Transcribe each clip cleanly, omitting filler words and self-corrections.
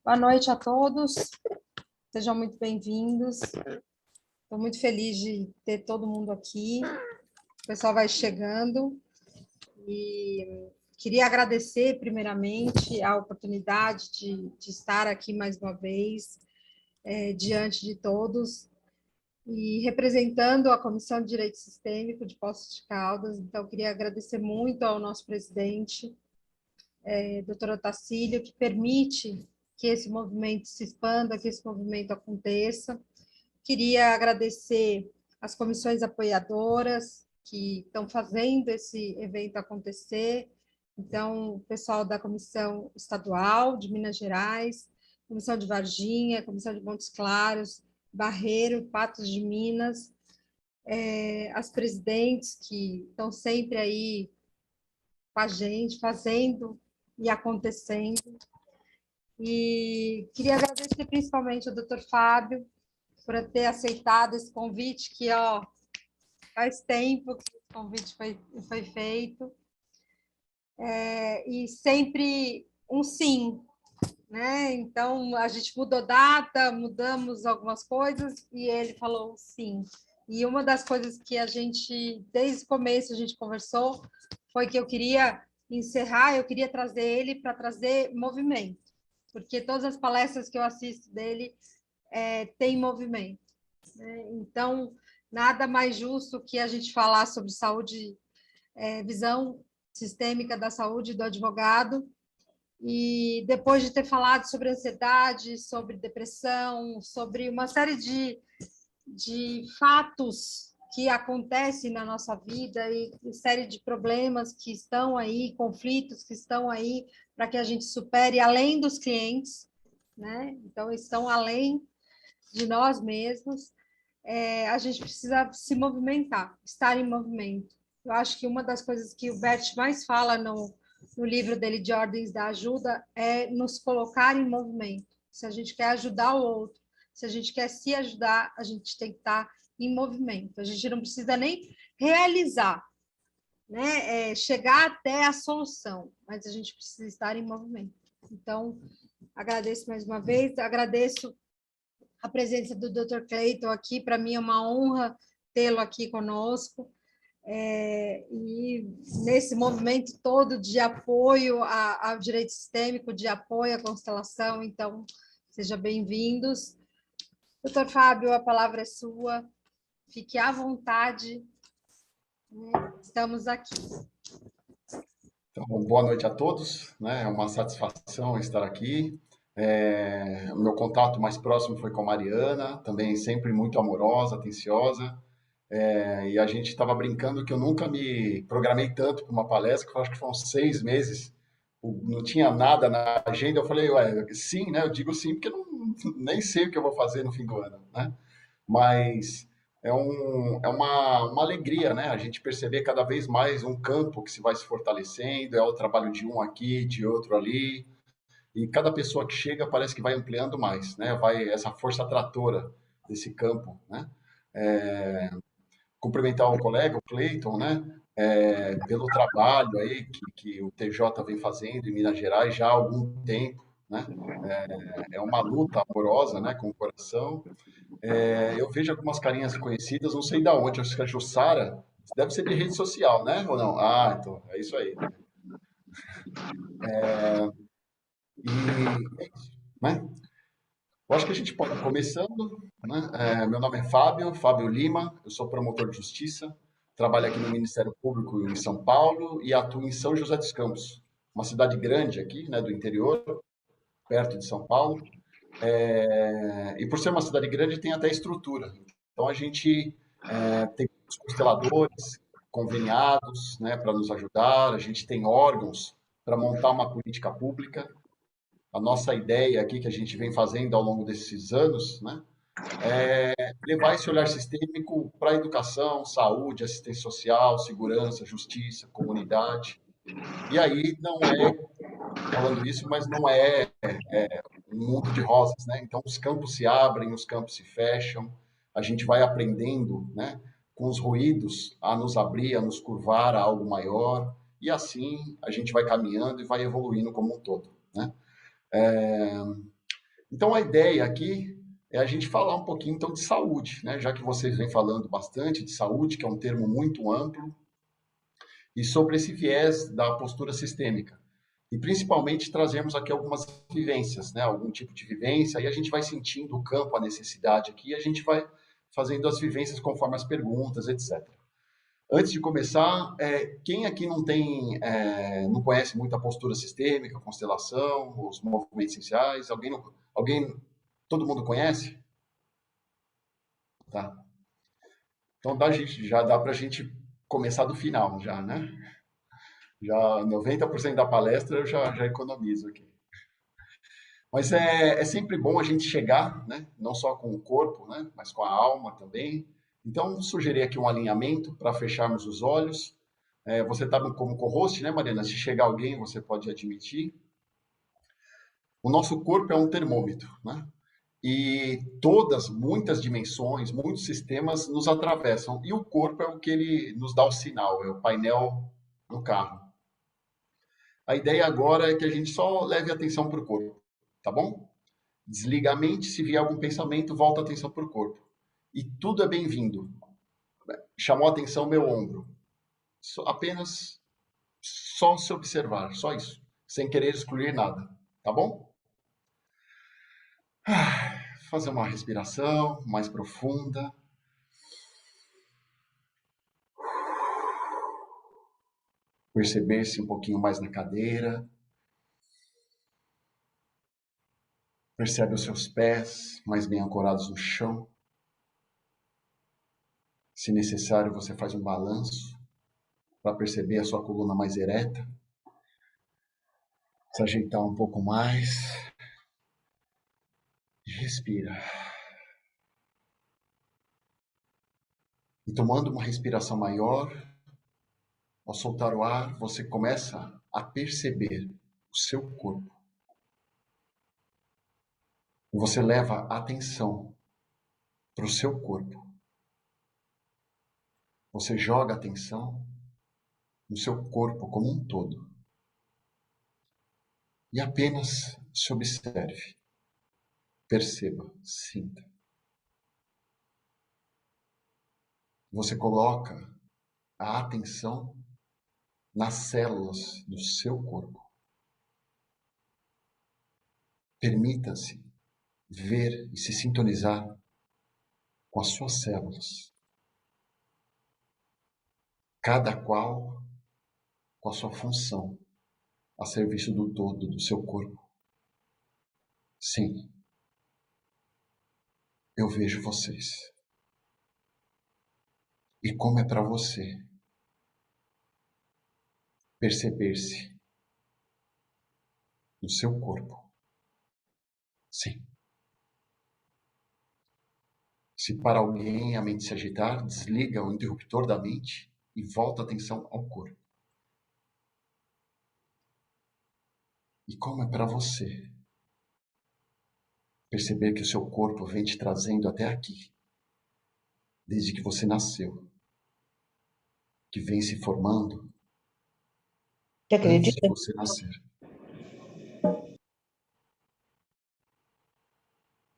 Boa noite a todos, sejam muito bem-vindos. Estou muito feliz de ter todo mundo aqui. O pessoal vai chegando e queria agradecer, primeiramente, a oportunidade de estar aqui mais uma vez, diante de todos, e representando a Comissão de Direito Sistêmico de Poços de Caldas. Então, queria agradecer muito ao nosso presidente, doutor Otacílio, que permite que esse movimento se expanda, que esse movimento aconteça. Queria agradecer as comissões apoiadoras que estão fazendo esse evento acontecer. Então, o pessoal da Comissão Estadual de Minas Gerais, Comissão de Varginha, Comissão de Montes Claros, Barreiro, Patos de Minas, as presidentes que estão sempre aí com a gente, fazendo e acontecendo. E queria agradecer principalmente ao doutor Fábio por ter aceitado esse convite, que faz tempo que esse convite foi feito. E sempre um sim, né? Então, a gente mudou data, mudamos algumas coisas, e ele falou sim. E uma das coisas que a gente, desde o começo, a gente conversou, foi que eu queria encerrar, eu queria trazer ele para trazer movimento, porque todas as palestras que eu assisto dele tem movimento, né? Então, nada mais justo que a gente falar sobre saúde, visão sistêmica da saúde do advogado, e depois de ter falado sobre ansiedade, sobre depressão, sobre uma série de fatos que acontecem na nossa vida e série de problemas que estão aí, conflitos que estão aí para que a gente supere além dos clientes, né? Então, estão além de nós mesmos. A gente precisa se movimentar, estar em movimento. Eu acho que uma das coisas que o Bert mais fala no livro dele de Ordens da Ajuda é nos colocar em movimento. Se a gente quer ajudar o outro, se a gente quer se ajudar, a gente tem que estar em movimento. A gente não precisa nem realizar, né? Chegar até a solução, mas a gente precisa estar em movimento. Então, agradeço mais uma vez, agradeço a presença do Dr. Cleiton aqui. Para mim é uma honra tê-lo aqui conosco. E nesse movimento todo de apoio ao direito sistêmico, de apoio à constelação, então, sejam bem-vindos. Doutor Fábio, a palavra é sua, fique à vontade, né? Estamos aqui. Então, boa noite a todos, né? É uma satisfação estar aqui. O meu contato mais próximo foi com a Mariana, também sempre muito amorosa, atenciosa. E a gente estava brincando que eu nunca me programei tanto para uma palestra, que eu acho que foram 6 meses, não tinha nada na agenda. Eu falei, ué, sim, né? Eu digo sim, porque eu nem sei o que eu vou fazer no fim do ano, né? Mas é uma alegria, né? A gente perceber cada vez mais um campo que se vai se fortalecendo, é o trabalho de um aqui, de outro ali, e cada pessoa que chega parece que vai ampliando mais, né? Vai essa força atratora desse campo, né? É, Cumprimentar o colega, o Cleiton, né? Pelo trabalho aí que o TJ vem fazendo em Minas Gerais já há algum tempo, né? É uma luta amorosa, né? Com o coração. Eu vejo algumas carinhas conhecidas, não sei da onde, acho que a Jussara deve ser de rede social, né? Ou não? Ah, então, é isso aí. E é isso, né? Eu acho que a gente pode ir começando, né? Meu nome é Fábio Lima, eu sou promotor de justiça, trabalho aqui no Ministério Público em São Paulo e atuo em São José dos Campos, uma cidade grande aqui, né, do interior, perto de São Paulo. E por ser uma cidade grande, tem até estrutura. Então, a gente tem os consteladores conveniados, né, para nos ajudar, a gente tem órgãos para montar uma política pública. A nossa ideia aqui, que a gente vem fazendo ao longo desses anos, né, é levar esse olhar sistêmico para a educação, saúde, assistência social, segurança, justiça, comunidade. E aí não é falando isso, mas não é um mundo de rosas, né? Então os campos se abrem, os campos se fecham, a gente vai aprendendo, né, com os ruídos a nos abrir, a nos curvar a algo maior, e assim a gente vai caminhando e vai evoluindo como um todo, né? Então, a ideia aqui é a gente falar um pouquinho, então, de saúde, né? Já que vocês vêm falando bastante de saúde, que é um termo muito amplo, e sobre esse viés da postura sistêmica. E, principalmente, trazemos aqui algumas vivências, né? Algum tipo de vivência, aí a gente vai sentindo o campo, a necessidade aqui, e a gente vai fazendo as vivências conforme as perguntas, etc. Antes de começar, quem aqui não conhece muito a postura sistêmica, a constelação, os movimentos essenciais? Alguém, todo mundo conhece? Tá. Então já dá para a gente começar do final, já, né? Já 90% da palestra eu já economizo aqui. Mas é sempre bom a gente chegar, né? Não só com o corpo, né? Mas com a alma também. Então, sugerir aqui um alinhamento para fecharmos os olhos. Você está como co-host, né, Mariana? Se chegar alguém, você pode admitir. O nosso corpo é um termômetro, né? E muitas dimensões, muitos sistemas nos atravessam. E o corpo é o que ele nos dá o sinal, é o painel do carro. A ideia agora é que a gente só leve atenção para o corpo, tá bom? Desliga a mente, se vier algum pensamento, volta a atenção para o corpo. E tudo é bem-vindo. Chamou a atenção meu ombro. Apenas só se observar, só isso. Sem querer excluir nada, tá bom? Fazer uma respiração mais profunda. Perceber-se um pouquinho mais na cadeira. Percebe os seus pés mais bem ancorados no chão. Se necessário, você faz um balanço para perceber a sua coluna mais ereta. Se ajeitar um pouco mais. E respira. E tomando uma respiração maior, ao soltar o ar, você começa a perceber o seu corpo. E você leva a atenção para o seu corpo. Você joga a atenção no seu corpo como um todo. E apenas se observe. Perceba, sinta. Você coloca a atenção nas células do seu corpo. Permita-se ver e se sintonizar com as suas células. Cada qual com a sua função a serviço do todo do seu corpo. Sim, eu vejo vocês. E como é para você perceber-se no seu corpo? Sim. Se para alguém a mente se agitar, desliga o interruptor da mente e volta a atenção ao corpo. E como é para você perceber que o seu corpo vem te trazendo até aqui, desde que você nasceu, que vem se formando antes de você nascer.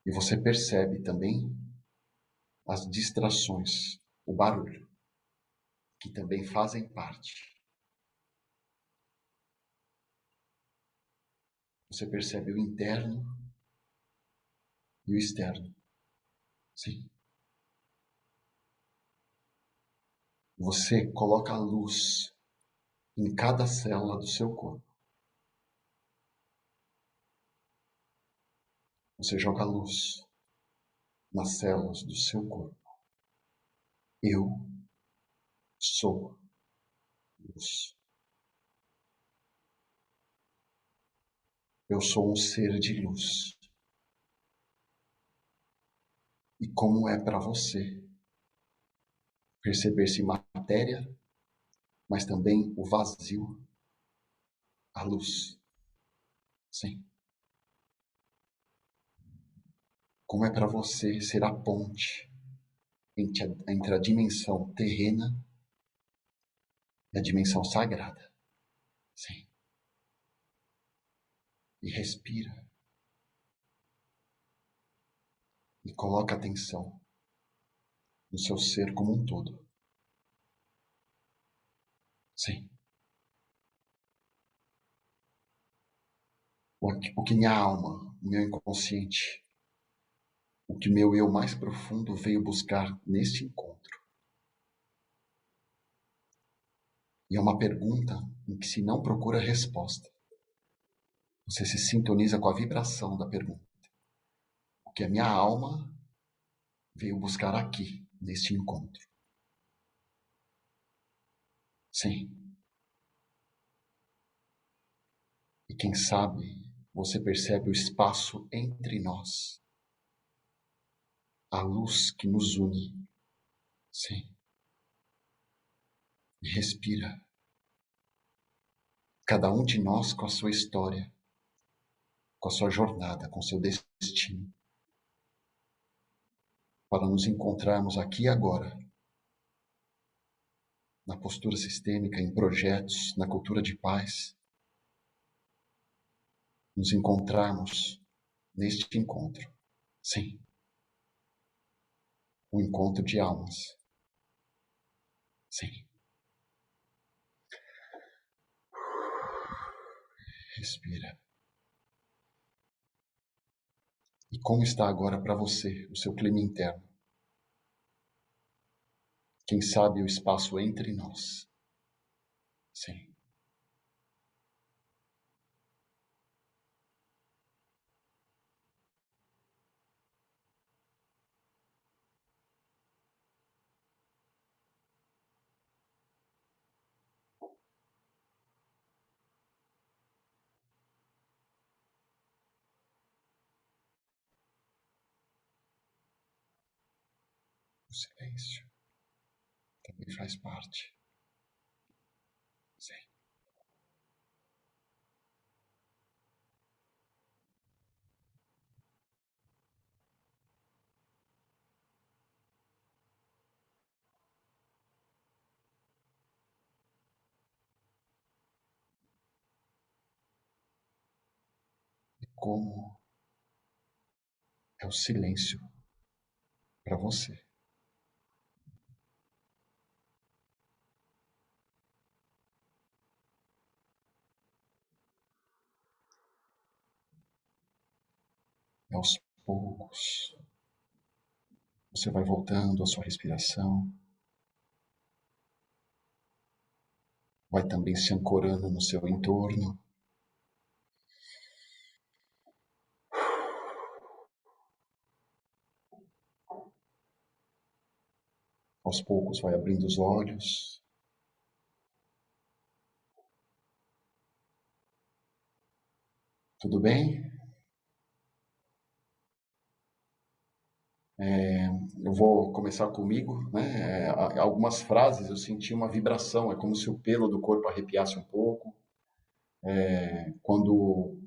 E você percebe também as distrações, o barulho, que também fazem parte. Você percebe o interno e o externo. Sim. Você coloca a luz em cada célula do seu corpo. Você joga a luz nas células do seu corpo. Eu sou luz. Eu sou um ser de luz. E como é para você perceber-se matéria, mas também o vazio, a luz? Sim. Como é para você ser a ponte entre a dimensão terrena e a dimensão sagrada? Sim. E respira. coloca atenção no seu ser como um todo. Sim. O que minha alma, o meu inconsciente, o que meu eu mais profundo veio buscar neste encontro. E é uma pergunta em que se não procura resposta. Você se sintoniza com a vibração da pergunta. O que a minha alma veio buscar aqui, neste encontro. Sim. E quem sabe você percebe o espaço entre nós. A luz que nos une. Sim. E respira. Cada um de nós com a sua história, com a sua jornada, com o seu destino. Para nos encontrarmos aqui e agora. Na postura sistêmica, em projetos, na cultura de paz. Nos encontrarmos neste encontro. Sim. Um encontro de almas. Sim. Respira. E como está agora para você o seu clima interno? Quem sabe o espaço entre nós? Sim. O silêncio também faz parte. Sim. E como é o silêncio para você? E aos poucos, você vai voltando à sua respiração. Vai também se ancorando no seu entorno. Aos poucos vai abrindo os olhos. Tudo bem? Eu vou começar comigo, né? Algumas frases eu senti uma vibração, é como se o pelo do corpo arrepiasse um pouco. Quando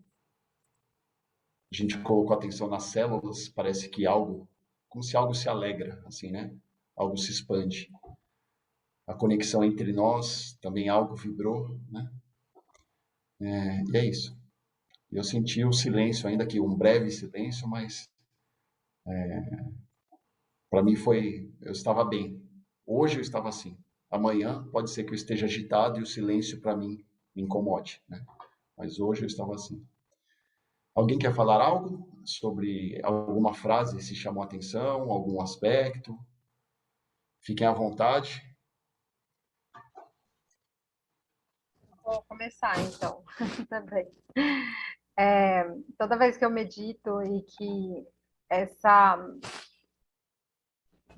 a gente colocou atenção nas células, parece que algo, como se algo se alegra, assim, né? Algo se expande. A conexão entre nós, também algo vibrou, né? E é isso. Eu senti o silêncio, ainda que um breve silêncio, mas para mim foi, eu estava bem. Hoje eu estava assim. Amanhã pode ser que eu esteja agitado e o silêncio para mim me incomode, né? Mas hoje eu estava assim. Alguém quer falar algo sobre alguma frase que se chamou a atenção, algum aspecto? Fiquem à vontade. Vou começar, então, também. Toda vez que eu medito e que essa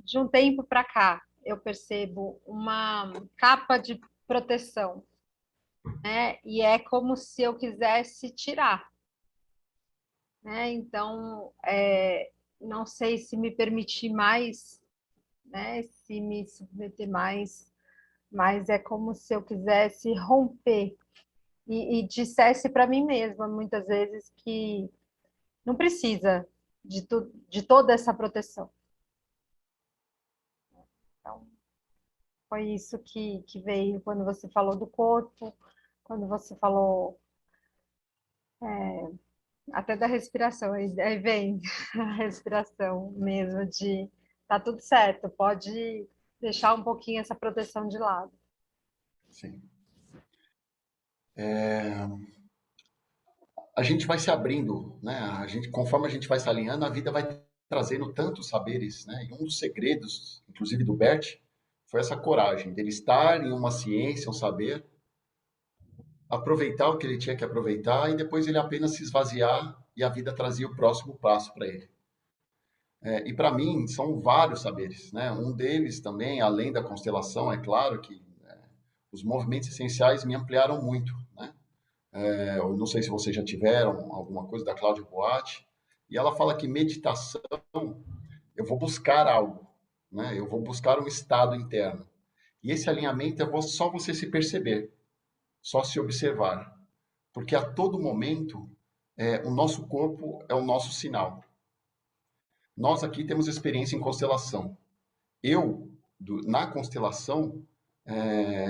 de um tempo para cá eu percebo uma capa de proteção, né? E é como se eu quisesse tirar, né? Então, não sei se me permitir mais, né? Se me submeter mais, mas é como se eu quisesse romper e dissesse para mim mesma muitas vezes que não precisa de toda essa proteção. Então, foi isso que veio quando você falou do corpo, quando você falou Até da respiração, aí vem a respiração mesmo de tá tudo certo, pode deixar um pouquinho essa proteção de lado. Sim. A gente vai se abrindo, né? Conforme a gente vai se alinhando, a vida vai trazendo tantos saberes, né? E um dos segredos, inclusive do Bert, foi essa coragem dele estar em uma ciência, um saber, aproveitar o que ele tinha que aproveitar e depois ele apenas se esvaziar e a vida trazia o próximo passo para ele. E para mim são vários saberes, né? Um deles também, além da constelação, é claro que os movimentos essenciais me ampliaram muito, né? Eu não sei se vocês já tiveram alguma coisa da Cláudia Boatti, e ela fala que meditação, eu vou buscar algo, né? Eu vou buscar um estado interno. E esse alinhamento é só você se perceber, só se observar, porque a todo momento o nosso corpo é o nosso sinal. Nós aqui temos experiência em constelação. Na constelação,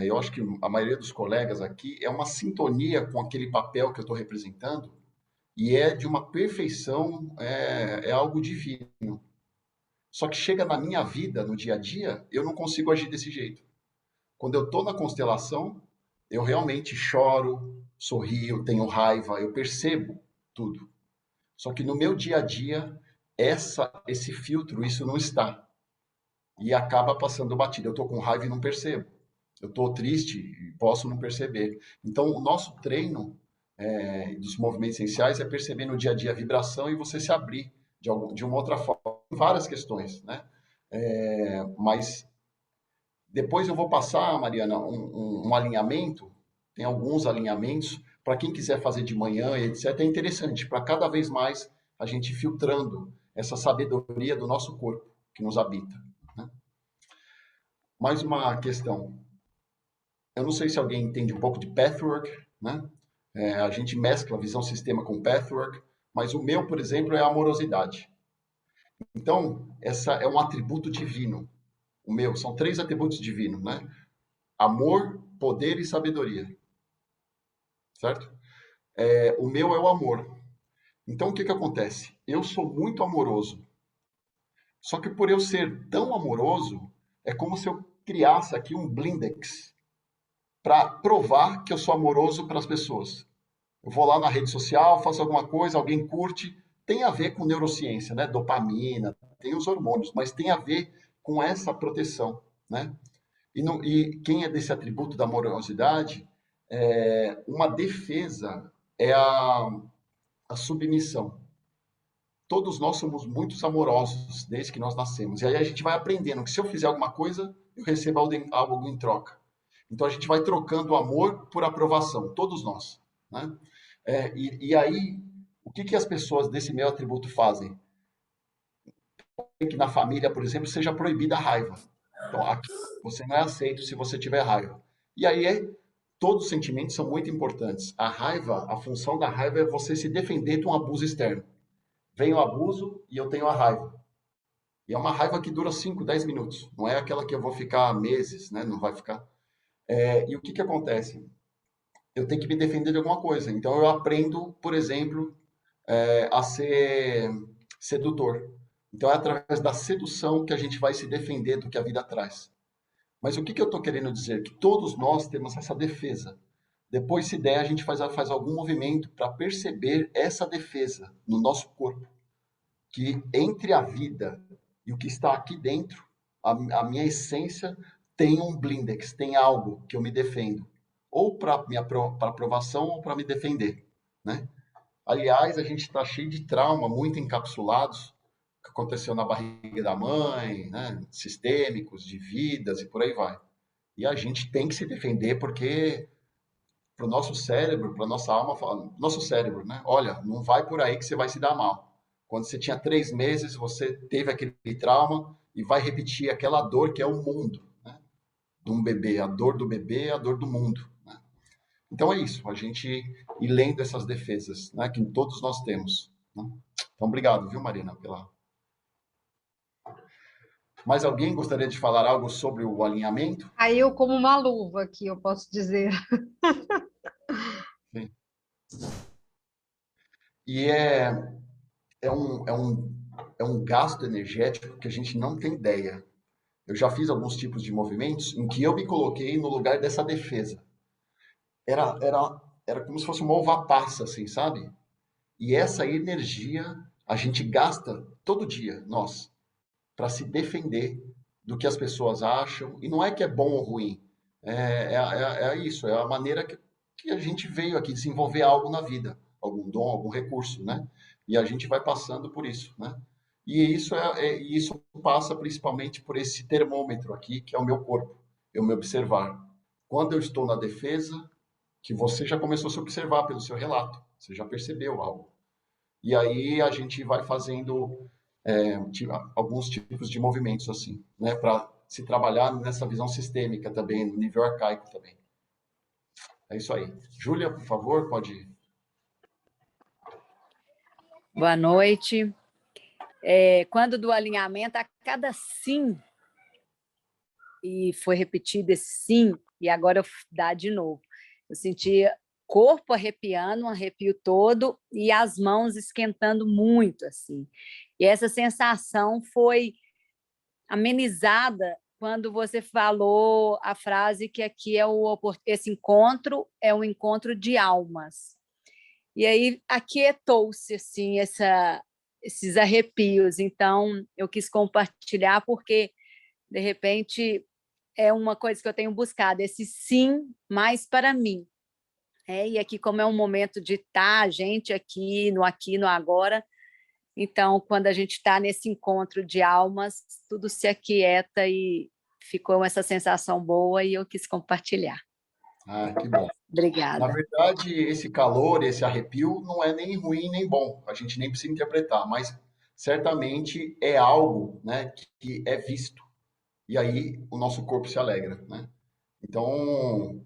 eu acho que a maioria dos colegas aqui é uma sintonia com aquele papel que eu estou representando e é de uma perfeição, é algo divino. Só que chega na minha vida, no dia a dia, eu não consigo agir desse jeito. Quando eu estou na constelação, eu realmente choro, sorrio, tenho raiva, eu percebo tudo. Só que no meu dia a dia, esse filtro, isso não está. E acaba passando batido. Eu estou com raiva e não percebo. Eu estou triste e posso não perceber. Então, o nosso treino dos movimentos essenciais é perceber no dia a dia a vibração e você se abrir de uma outra forma. Várias questões, né? Mas depois eu vou passar, Mariana, um alinhamento. Tem alguns alinhamentos. Para quem quiser fazer de manhã, etc., é interessante. Para cada vez mais a gente filtrando essa sabedoria do nosso corpo que nos habita. Né? Mais uma questão. Eu não sei se alguém entende um pouco de pathwork, né? A gente mescla visão sistema com pathwork, mas o meu, por exemplo, é a amorosidade. Então, essa é um atributo divino. O meu, são 3 atributos divinos, né? Amor, poder e sabedoria. Certo? O meu é o amor. Então, o que acontece? Eu sou muito amoroso. Só que por eu ser tão amoroso, é como se eu criasse aqui um blindex para provar que eu sou amoroso para as pessoas. Eu vou lá na rede social, faço alguma coisa, alguém curte, tem a ver com neurociência, né? Dopamina, tem os hormônios, mas tem a ver com essa proteção, né? E quem é desse atributo da amorosidade, uma defesa é a submissão. Todos nós somos muito amorosos desde que nós nascemos. E aí a gente vai aprendendo que se eu fizer alguma coisa, eu recebo algo em troca. Então a gente vai trocando amor por aprovação, todos nós. Né? E aí, o que as pessoas desse meu atributo fazem? Que na família, por exemplo, seja proibida a raiva. Então, aqui você não é aceito se você tiver raiva. E aí, todos os sentimentos são muito importantes. A raiva, a função da raiva é você se defender de um abuso externo. Vem o abuso e eu tenho a raiva. E é uma raiva que dura 5, 10 minutos. Não é aquela que eu vou ficar meses, né? Não vai ficar. E o que acontece? Eu tenho que me defender de alguma coisa. Então eu aprendo, por exemplo, a ser sedutor. Então é através da sedução que a gente vai se defender do que a vida traz. Mas o que eu estou querendo dizer? Que todos nós temos essa defesa. Depois, se der, a gente faz algum movimento para perceber essa defesa no nosso corpo. Que entre a vida e o que está aqui dentro, a minha essência tem um blindex, tem algo que eu me defendo. Ou para aprovação ou para me defender. Né? Aliás, a gente está cheio de trauma, muito encapsulados, que aconteceu na barriga da mãe, né? Sistêmicos, de vidas e por aí vai. E a gente tem que se defender porque para o nosso cérebro, para a nossa alma, nosso cérebro, né? Olha, não vai por aí que você vai se dar mal. Quando você tinha 3 meses, você teve aquele trauma e vai repetir aquela dor que é o mundo, né? De um bebê, a dor do bebê, a dor do mundo. Né? Então é isso, a gente ir lendo essas defesas, né? Que todos nós temos. Né? Então, obrigado, viu, Marina, pela. Mais alguém gostaria de falar algo sobre o alinhamento? Caiu como uma luva aqui, eu posso dizer. Sim. E é um gasto energético que a gente não tem ideia. Eu já fiz alguns tipos de movimentos em que eu me coloquei no lugar dessa defesa. Era como se fosse uma uva passa, assim, sabe? E essa energia a gente gasta todo dia, nós, para se defender do que as pessoas acham. E não é que é bom ou ruim. É isso, é a maneira que a gente veio aqui desenvolver algo na vida, algum dom, algum recurso, né? E a gente vai passando por isso, né? E isso passa principalmente por esse termômetro aqui, que é o meu corpo, eu me observar. Quando eu estou na defesa, que você já começou a se observar pelo seu relato, você já percebeu algo. E aí a gente vai fazendo alguns tipos de movimentos assim, né, para se trabalhar nessa visão sistêmica também, no nível arcaico também. É isso aí. Júlia, por favor, pode. Boa noite. Quando do alinhamento, a cada sim, e foi repetido esse sim, e agora eu dá de novo. Eu senti corpo arrepiando, um arrepio todo, e as mãos esquentando muito, assim. E essa sensação foi amenizada quando você falou a frase que aqui esse encontro é um encontro de almas. E aí aquietou-se assim, esses arrepios. Então, eu quis compartilhar porque, de repente, é uma coisa que eu tenho buscado, esse sim mais para mim. E aqui, como é um momento de estar a gente aqui no agora, então, quando a gente está nesse encontro de almas, tudo se aquieta e ficou essa sensação boa e eu quis compartilhar. Ah, que bom. Na Obrigada. verdade, esse calor, esse arrepio, não é nem ruim nem bom. A gente nem precisa interpretar, mas certamente é algo, né, que é visto. E aí o nosso corpo se alegra, né? Então,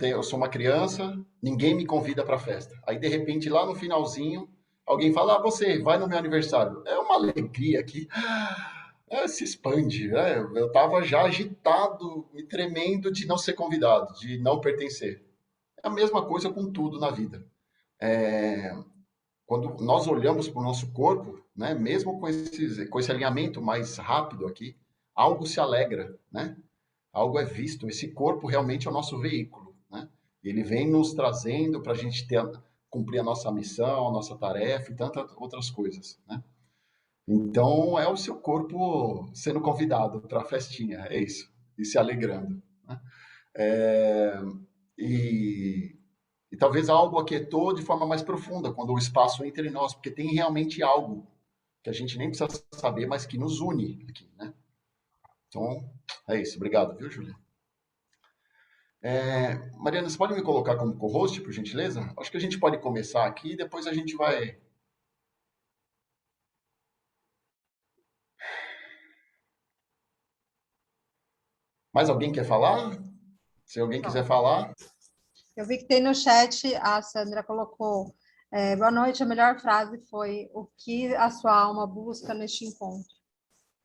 eu sou uma criança, ninguém me convida para a festa. Aí, de repente, lá no finalzinho, alguém fala: ah, você vai no meu aniversário. É uma alegria que se expande, né? Eu estava já agitado, me tremendo de não ser convidado, de não pertencer. É a mesma coisa com tudo na vida. Quando nós olhamos para o nosso corpo, né, mesmo com esse alinhamento mais rápido aqui, algo se alegra, né? Algo é visto. Esse corpo realmente é o nosso veículo, né? Ele vem nos trazendo para a gente cumprir a nossa missão, a nossa tarefa e tantas outras coisas, né? Então, é o seu corpo sendo convidado para a festinha, é isso, e se alegrando, né? É, e, e talvez algo aquietou de forma mais profunda, quando o espaço entra em nós, porque tem realmente algo que a gente nem precisa saber, mas que nos une aqui, né? Então, é isso. Obrigado, viu, Júlia? Mariana, você pode me colocar como co-host, por gentileza? Acho que a gente pode começar aqui e depois a gente vai. Mais alguém quer falar? Se alguém quiser falar. Eu vi que tem no chat, a Sandra colocou: boa noite, a melhor frase foi: o que a sua alma busca neste encontro?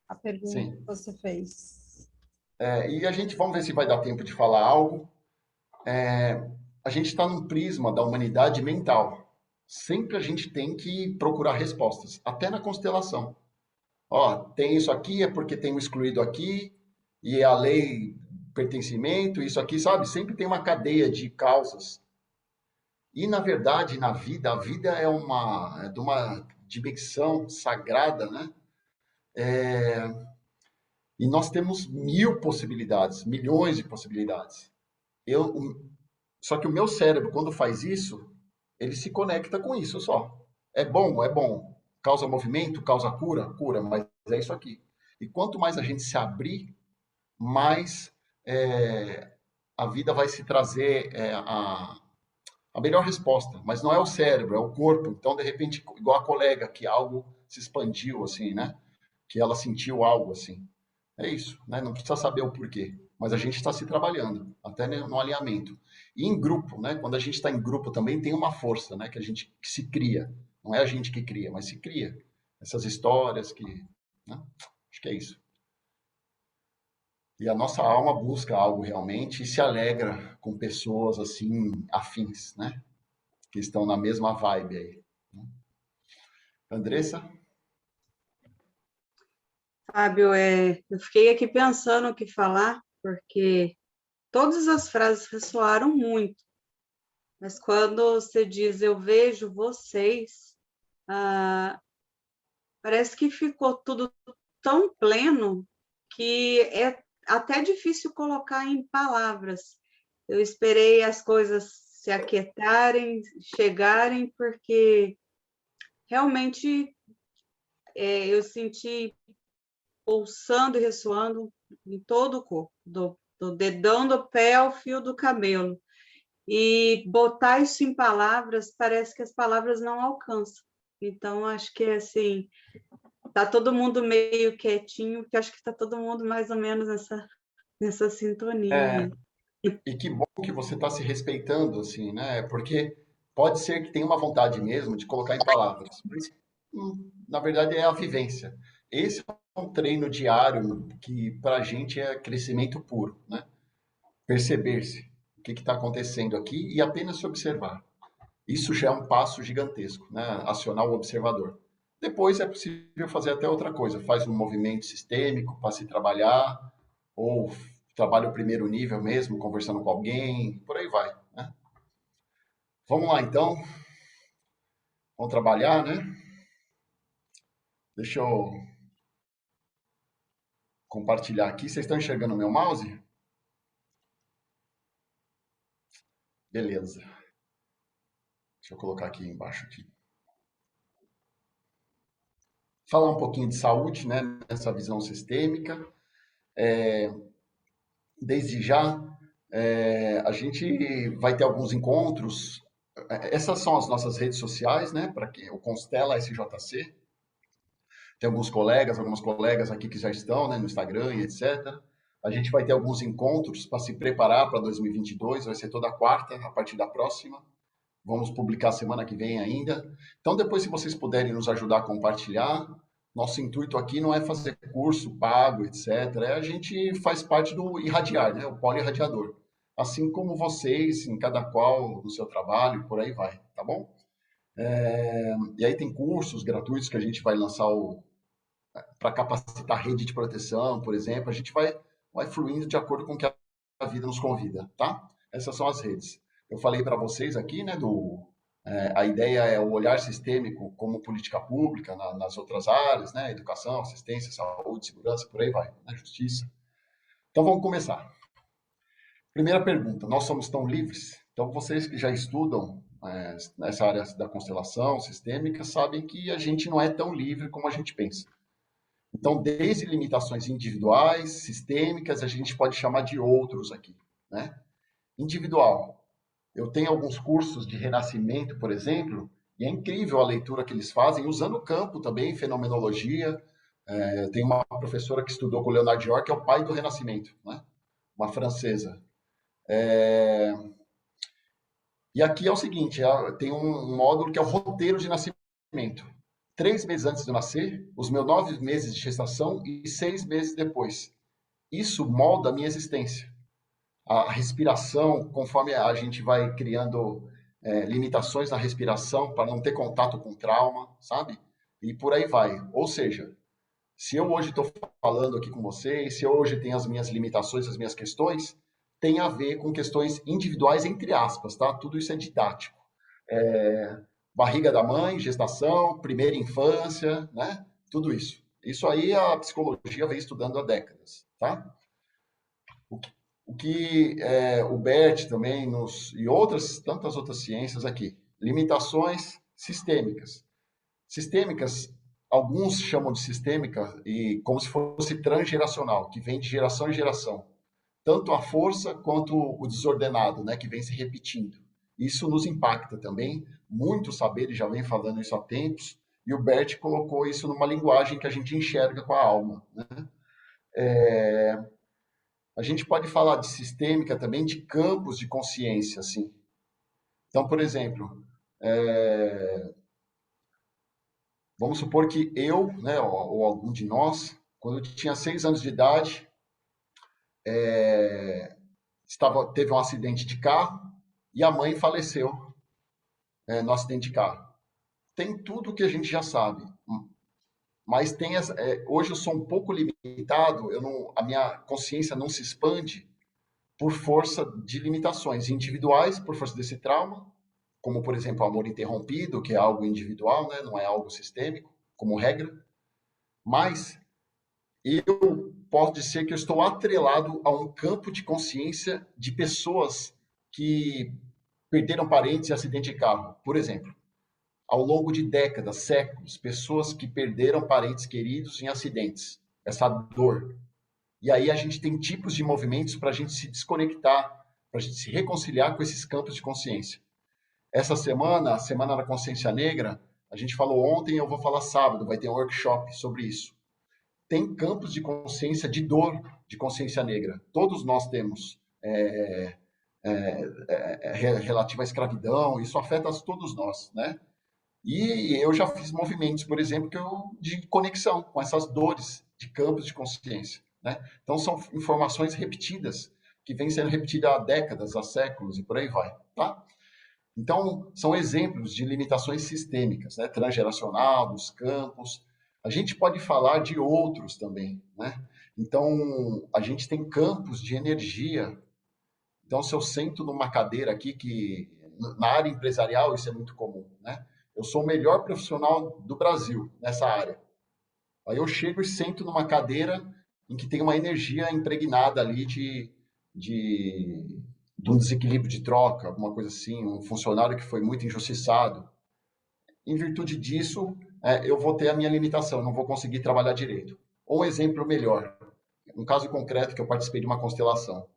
A pergunta que Sim. você fez. E a gente, vamos ver se vai dar tempo de falar algo. A gente está num prisma da humanidade mental. Sempre a gente tem que procurar respostas, até na constelação. Ó, tem isso aqui, é porque tem o excluído aqui, e a lei pertencimento, isso aqui, sabe? Sempre tem uma cadeia de causas. E, na verdade, na vida, a vida é de uma dimensão sagrada, né? E nós temos mil possibilidades, milhões de possibilidades. Só que o meu cérebro, quando faz isso, ele se conecta com isso só. É bom, é bom. Causa movimento, causa cura, cura, mas é isso aqui. E quanto mais a gente se abrir, mais a vida vai se trazer a melhor resposta. Mas não é o cérebro, é o corpo. Então, de repente, igual a colega, que algo se expandiu, assim, né? Que ela sentiu algo assim. É isso, né? Não precisa saber o porquê, mas a gente está se trabalhando, até no alinhamento. E em grupo, né? Quando a gente está em grupo também tem uma força, né? Que se cria. Não é a gente que cria, mas se cria. Essas histórias que, né? Acho que é isso. E a nossa alma busca algo realmente e se alegra com pessoas assim afins, né? que estão na mesma vibe aí. Andressa? Fábio, eu fiquei aqui pensando o que falar, porque todas as frases ressoaram muito, mas quando você diz eu vejo vocês, parece que ficou tudo tão pleno que é até difícil colocar em palavras. Eu esperei as coisas se aquietarem, chegarem, porque realmente eu senti pulsando e ressoando em todo o corpo, do dedão do pé ao fio do cabelo. E botar isso em palavras, parece que as palavras não alcançam. Então, acho que assim, tá todo mundo meio quietinho, porque acho que está todo mundo mais ou menos nessa sintonia. E que bom que você está se respeitando, assim, né? Porque pode ser que tenha uma vontade mesmo de colocar em palavras, mas na verdade é a vivência. Esse é um treino diário que para a gente é crescimento puro, né? Perceber-se o que está acontecendo aqui e apenas se observar. Isso já é um passo gigantesco, né? Acionar o observador. Depois é possível fazer até outra coisa. Faz um movimento sistêmico para se trabalhar, ou trabalha o primeiro nível mesmo, conversando com alguém, por aí vai, né? Vamos lá, então. Vamos trabalhar, né? Deixa eu compartilhar aqui. Vocês estão enxergando o meu mouse? Beleza. Deixa eu colocar aqui embaixo aqui. Falar um pouquinho de saúde, né? Nessa visão sistêmica. Desde já, a gente vai ter alguns encontros. Essas são as nossas redes sociais, né? Para que o Constela SJC. Tem algumas colegas aqui que já estão, né, no Instagram e etc. A gente vai ter alguns encontros para se preparar para 2022. Vai ser toda quarta, a partir da próxima. Vamos publicar semana que vem ainda. Então, depois, se vocês puderem nos ajudar a compartilhar, nosso intuito aqui não é fazer curso pago, etc. A gente faz parte do irradiar, né? O poliirradiador. Assim como vocês, em cada qual no seu trabalho, por aí vai, tá bom? E aí tem cursos gratuitos que a gente vai lançar para capacitar a rede de proteção, por exemplo. A gente vai fluindo de acordo com o que a vida nos convida, tá? Essas são as redes. Eu falei para vocês aqui, né, a ideia é o olhar sistêmico como política pública nas outras áreas, né, educação, assistência, saúde, segurança, por aí vai, né, justiça. Então vamos começar. Primeira pergunta: nós somos tão livres? Então vocês que já estudam nessa área da constelação sistêmica sabem que a gente não é tão livre como a gente pensa. Então, desde limitações individuais, sistêmicas, a gente pode chamar de outros aqui, né? Individual. Eu tenho alguns cursos de renascimento, por exemplo, e é incrível a leitura que eles fazem, usando o campo também, fenomenologia. Tem uma professora que estudou com o Leonard York, que é o pai do renascimento, né? Uma francesa. E aqui é o seguinte, tem um módulo que é o roteiro de nascimento. 3 meses antes de eu nascer, os meus 9 meses de gestação e 6 meses depois. Isso molda a minha existência. A respiração, conforme a gente vai criando limitações na respiração para não ter contato com trauma, sabe? E por aí vai. Ou seja, se eu hoje estou falando aqui com vocês, se eu hoje tenho as minhas limitações, as minhas questões, tem a ver com questões individuais, entre aspas, tá? Tudo isso é didático. Barriga da mãe, gestação, primeira infância, né? Tudo isso. Isso aí a psicologia vem estudando há décadas, tá? O que o Bert também e tantas outras ciências aqui. Limitações sistêmicas. Sistêmicas, alguns chamam de sistêmica e como se fosse transgeracional, que vem de geração em geração. Tanto a força quanto o desordenado, né, que vem se repetindo. Isso nos impacta também. Muitos saberes já vem falando isso há tempos, e o Bert colocou isso numa linguagem que a gente enxerga com a alma, né? A gente pode falar de sistêmica também, de campos de consciência, assim. Então, por exemplo, vamos supor que eu, né, ou algum de nós, quando eu tinha 6 anos de idade, teve um acidente de carro e a mãe faleceu. no acidente de carro? Tem tudo que a gente já sabe, mas hoje eu sou um pouco limitado, a minha consciência não se expande por força de limitações individuais, por força desse trauma, como, por exemplo, o amor interrompido, que é algo individual, né? Não é algo sistêmico, como regra, mas pode ser que eu estou atrelado a um campo de consciência de pessoas que perderam parentes em acidente de carro, por exemplo. Ao longo de décadas, séculos, pessoas que perderam parentes queridos em acidentes, essa dor. E aí a gente tem tipos de movimentos para a gente se desconectar, para a gente se reconciliar com esses campos de consciência. Essa semana, a Semana da Consciência Negra, a gente falou ontem, eu vou falar sábado, vai ter um workshop sobre isso. Tem campos de consciência de dor de consciência negra. Todos nós temos relativo à escravidão, isso afeta todos nós, né? E eu já fiz movimentos, por exemplo, de conexão com essas dores de campos de consciência, né? Então, são informações repetidas, que vêm sendo repetidas há décadas, há séculos, e por aí vai, tá? Então, são exemplos de limitações sistêmicas, né? Transgeracional, dos campos. A gente pode falar de outros também, né? Então, a gente tem campos de energia. Então, se eu sento numa cadeira aqui, que na área empresarial isso é muito comum, né? Eu sou o melhor profissional do Brasil nessa área. Aí eu chego e sento numa cadeira em que tem uma energia impregnada ali de um desequilíbrio de troca, alguma coisa assim, um funcionário que foi muito injustiçado. Em virtude disso, eu vou ter a minha limitação, não vou conseguir trabalhar direito. Ou um exemplo melhor, um caso concreto que eu participei de uma constelação.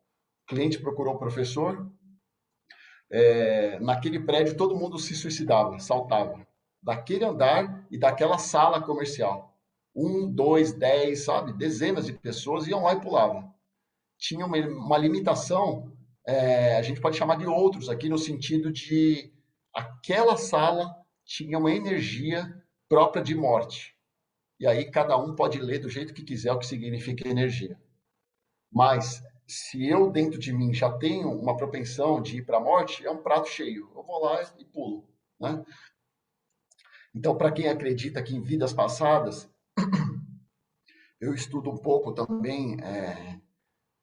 O cliente procurou o professor, naquele prédio todo mundo se suicidava, saltava. Daquele andar e daquela sala comercial. 1, 2, 10, sabe? Dezenas de pessoas iam lá e pulavam. Tinha uma limitação, a gente pode chamar de outros aqui, no sentido de aquela sala tinha uma energia própria de morte. E aí cada um pode ler do jeito que quiser o que significa energia. Mas se eu dentro de mim já tenho uma propensão de ir para a morte, é um prato cheio. Eu vou lá e pulo, né? Então, para quem acredita que em vidas passadas, eu estudo um pouco também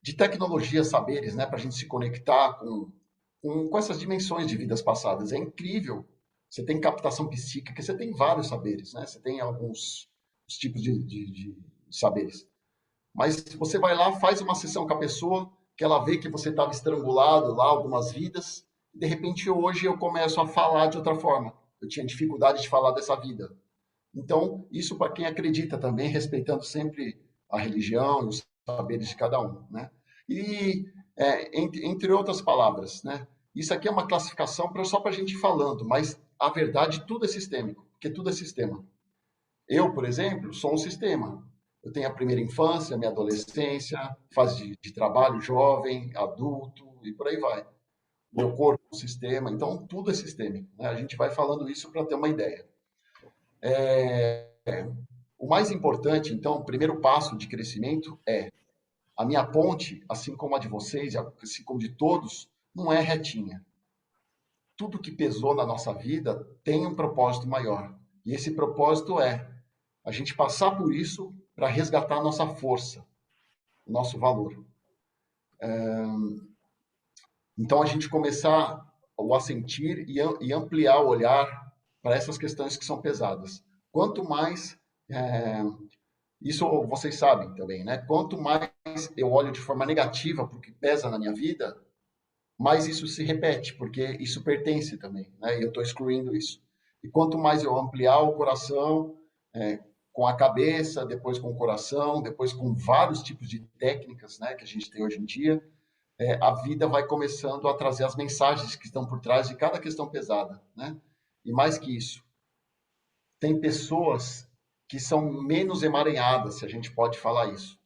de tecnologia, saberes, né, para a gente se conectar com essas dimensões de vidas passadas. É incrível. Você tem captação psíquica, você tem vários saberes, né? Você tem alguns tipos de saberes. Mas você vai lá, faz uma sessão com a pessoa, que ela vê que você estava estrangulado lá algumas vidas, e de repente hoje eu começo a falar de outra forma. Eu tinha dificuldade de falar dessa vida. Então, isso para quem acredita também, respeitando sempre a religião e os saberes de cada um, né? E, entre outras palavras, né? Isso aqui é uma classificação só para a gente ir falando, mas a verdade, tudo é sistêmico, porque tudo é sistema. Eu, por exemplo, sou um sistema. Eu tenho a primeira infância, a minha adolescência, fase de trabalho jovem, adulto e por aí vai. Meu corpo é um sistema, então tudo é sistêmico, né? A gente vai falando isso para ter uma ideia. O mais importante, então, o primeiro passo de crescimento é a minha ponte, assim como a de vocês, assim como de todos, não é retinha. Tudo que pesou na nossa vida tem um propósito maior. E esse propósito é a gente passar por isso para resgatar a nossa força, o nosso valor. Então, a gente começar a sentir e ampliar o olhar para essas questões que são pesadas. Quanto mais, isso vocês sabem também, né? Quanto mais eu olho de forma negativa para o que pesa na minha vida, mais isso se repete, porque isso pertence também, né? E eu estou excluindo isso. E quanto mais eu ampliar o coração, com a cabeça, depois com o coração, depois com vários tipos de técnicas, né, que a gente tem hoje em dia, a vida vai começando a trazer as mensagens que estão por trás de cada questão pesada, né? E mais que isso, tem pessoas que são menos emaranhadas, se a gente pode falar isso.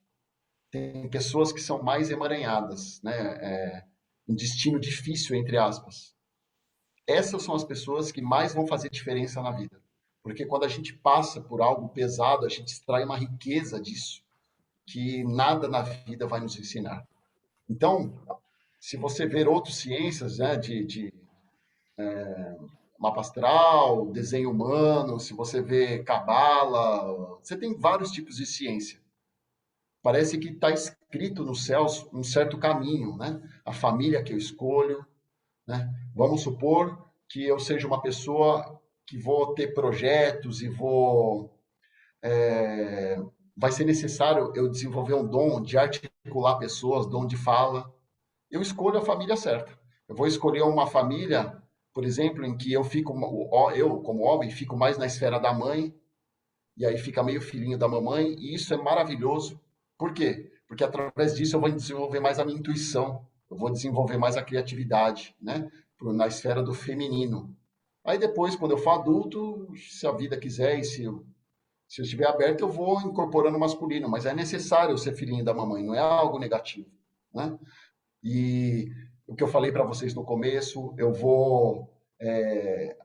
Tem pessoas que são mais emaranhadas, né? Um destino difícil, entre aspas. Essas são as pessoas que mais vão fazer diferença na vida. Porque quando a gente passa por algo pesado, a gente extrai uma riqueza disso que nada na vida vai nos ensinar. Então, se você ver outras ciências, né, mapa astral, desenho humano, se você vê cabala, você tem vários tipos de ciência. Parece que está escrito nos céus um certo caminho, né? A família que eu escolho, né? Vamos supor que eu seja uma pessoa que vou ter projetos e vai ser necessário eu desenvolver um dom de articular pessoas, dom de fala. Eu escolho a família certa. Eu vou escolher uma família, por exemplo, em que eu como homem, fico mais na esfera da mãe, e aí fica meio filhinho da mamãe, e isso é maravilhoso. Por quê? Porque através disso eu vou desenvolver mais a minha intuição, eu vou desenvolver mais a criatividade, né? Na esfera do feminino. Aí depois, quando eu for adulto, se a vida quiser e se eu estiver aberto, eu vou incorporando o masculino, mas é necessário eu ser filhinho da mamãe, não é algo negativo, né? E o que eu falei para vocês no começo, eu vou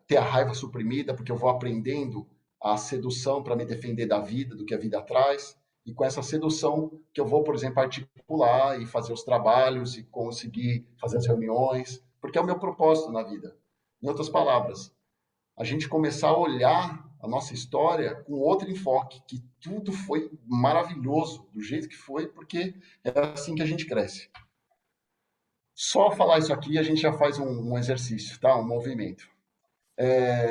ter a raiva suprimida, porque eu vou aprendendo a sedução para me defender da vida, do que a vida traz, e com essa sedução que eu vou, por exemplo, articular e fazer os trabalhos e conseguir fazer as reuniões, porque é o meu propósito na vida. Em outras palavras, a gente começar a olhar a nossa história com outro enfoque, que tudo foi maravilhoso do jeito que foi, porque é assim que a gente cresce. Só falar isso aqui a gente já faz um exercício, tá? Um movimento.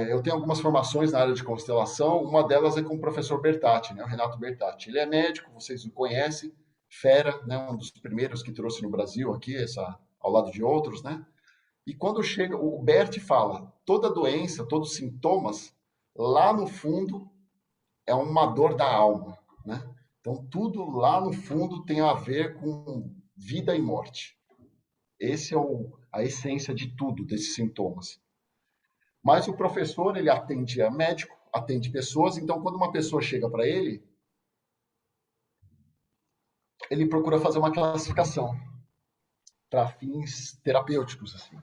Eu tenho algumas formações na área de constelação, uma delas é com o professor Bertatti, né? O Renato Bertatti. Ele é médico, vocês o conhecem, fera, né? Um dos primeiros que trouxe no Brasil aqui, ao lado de outros, né? E quando chega, o Bert fala, toda doença, todos os sintomas, lá no fundo é uma dor da alma, né? Então tudo lá no fundo tem a ver com vida e morte. Esse é a essência de tudo, desses sintomas. Mas o professor, ele atende a médico, atende pessoas, então quando uma pessoa chega para ele procura fazer uma classificação para fins terapêuticos, assim.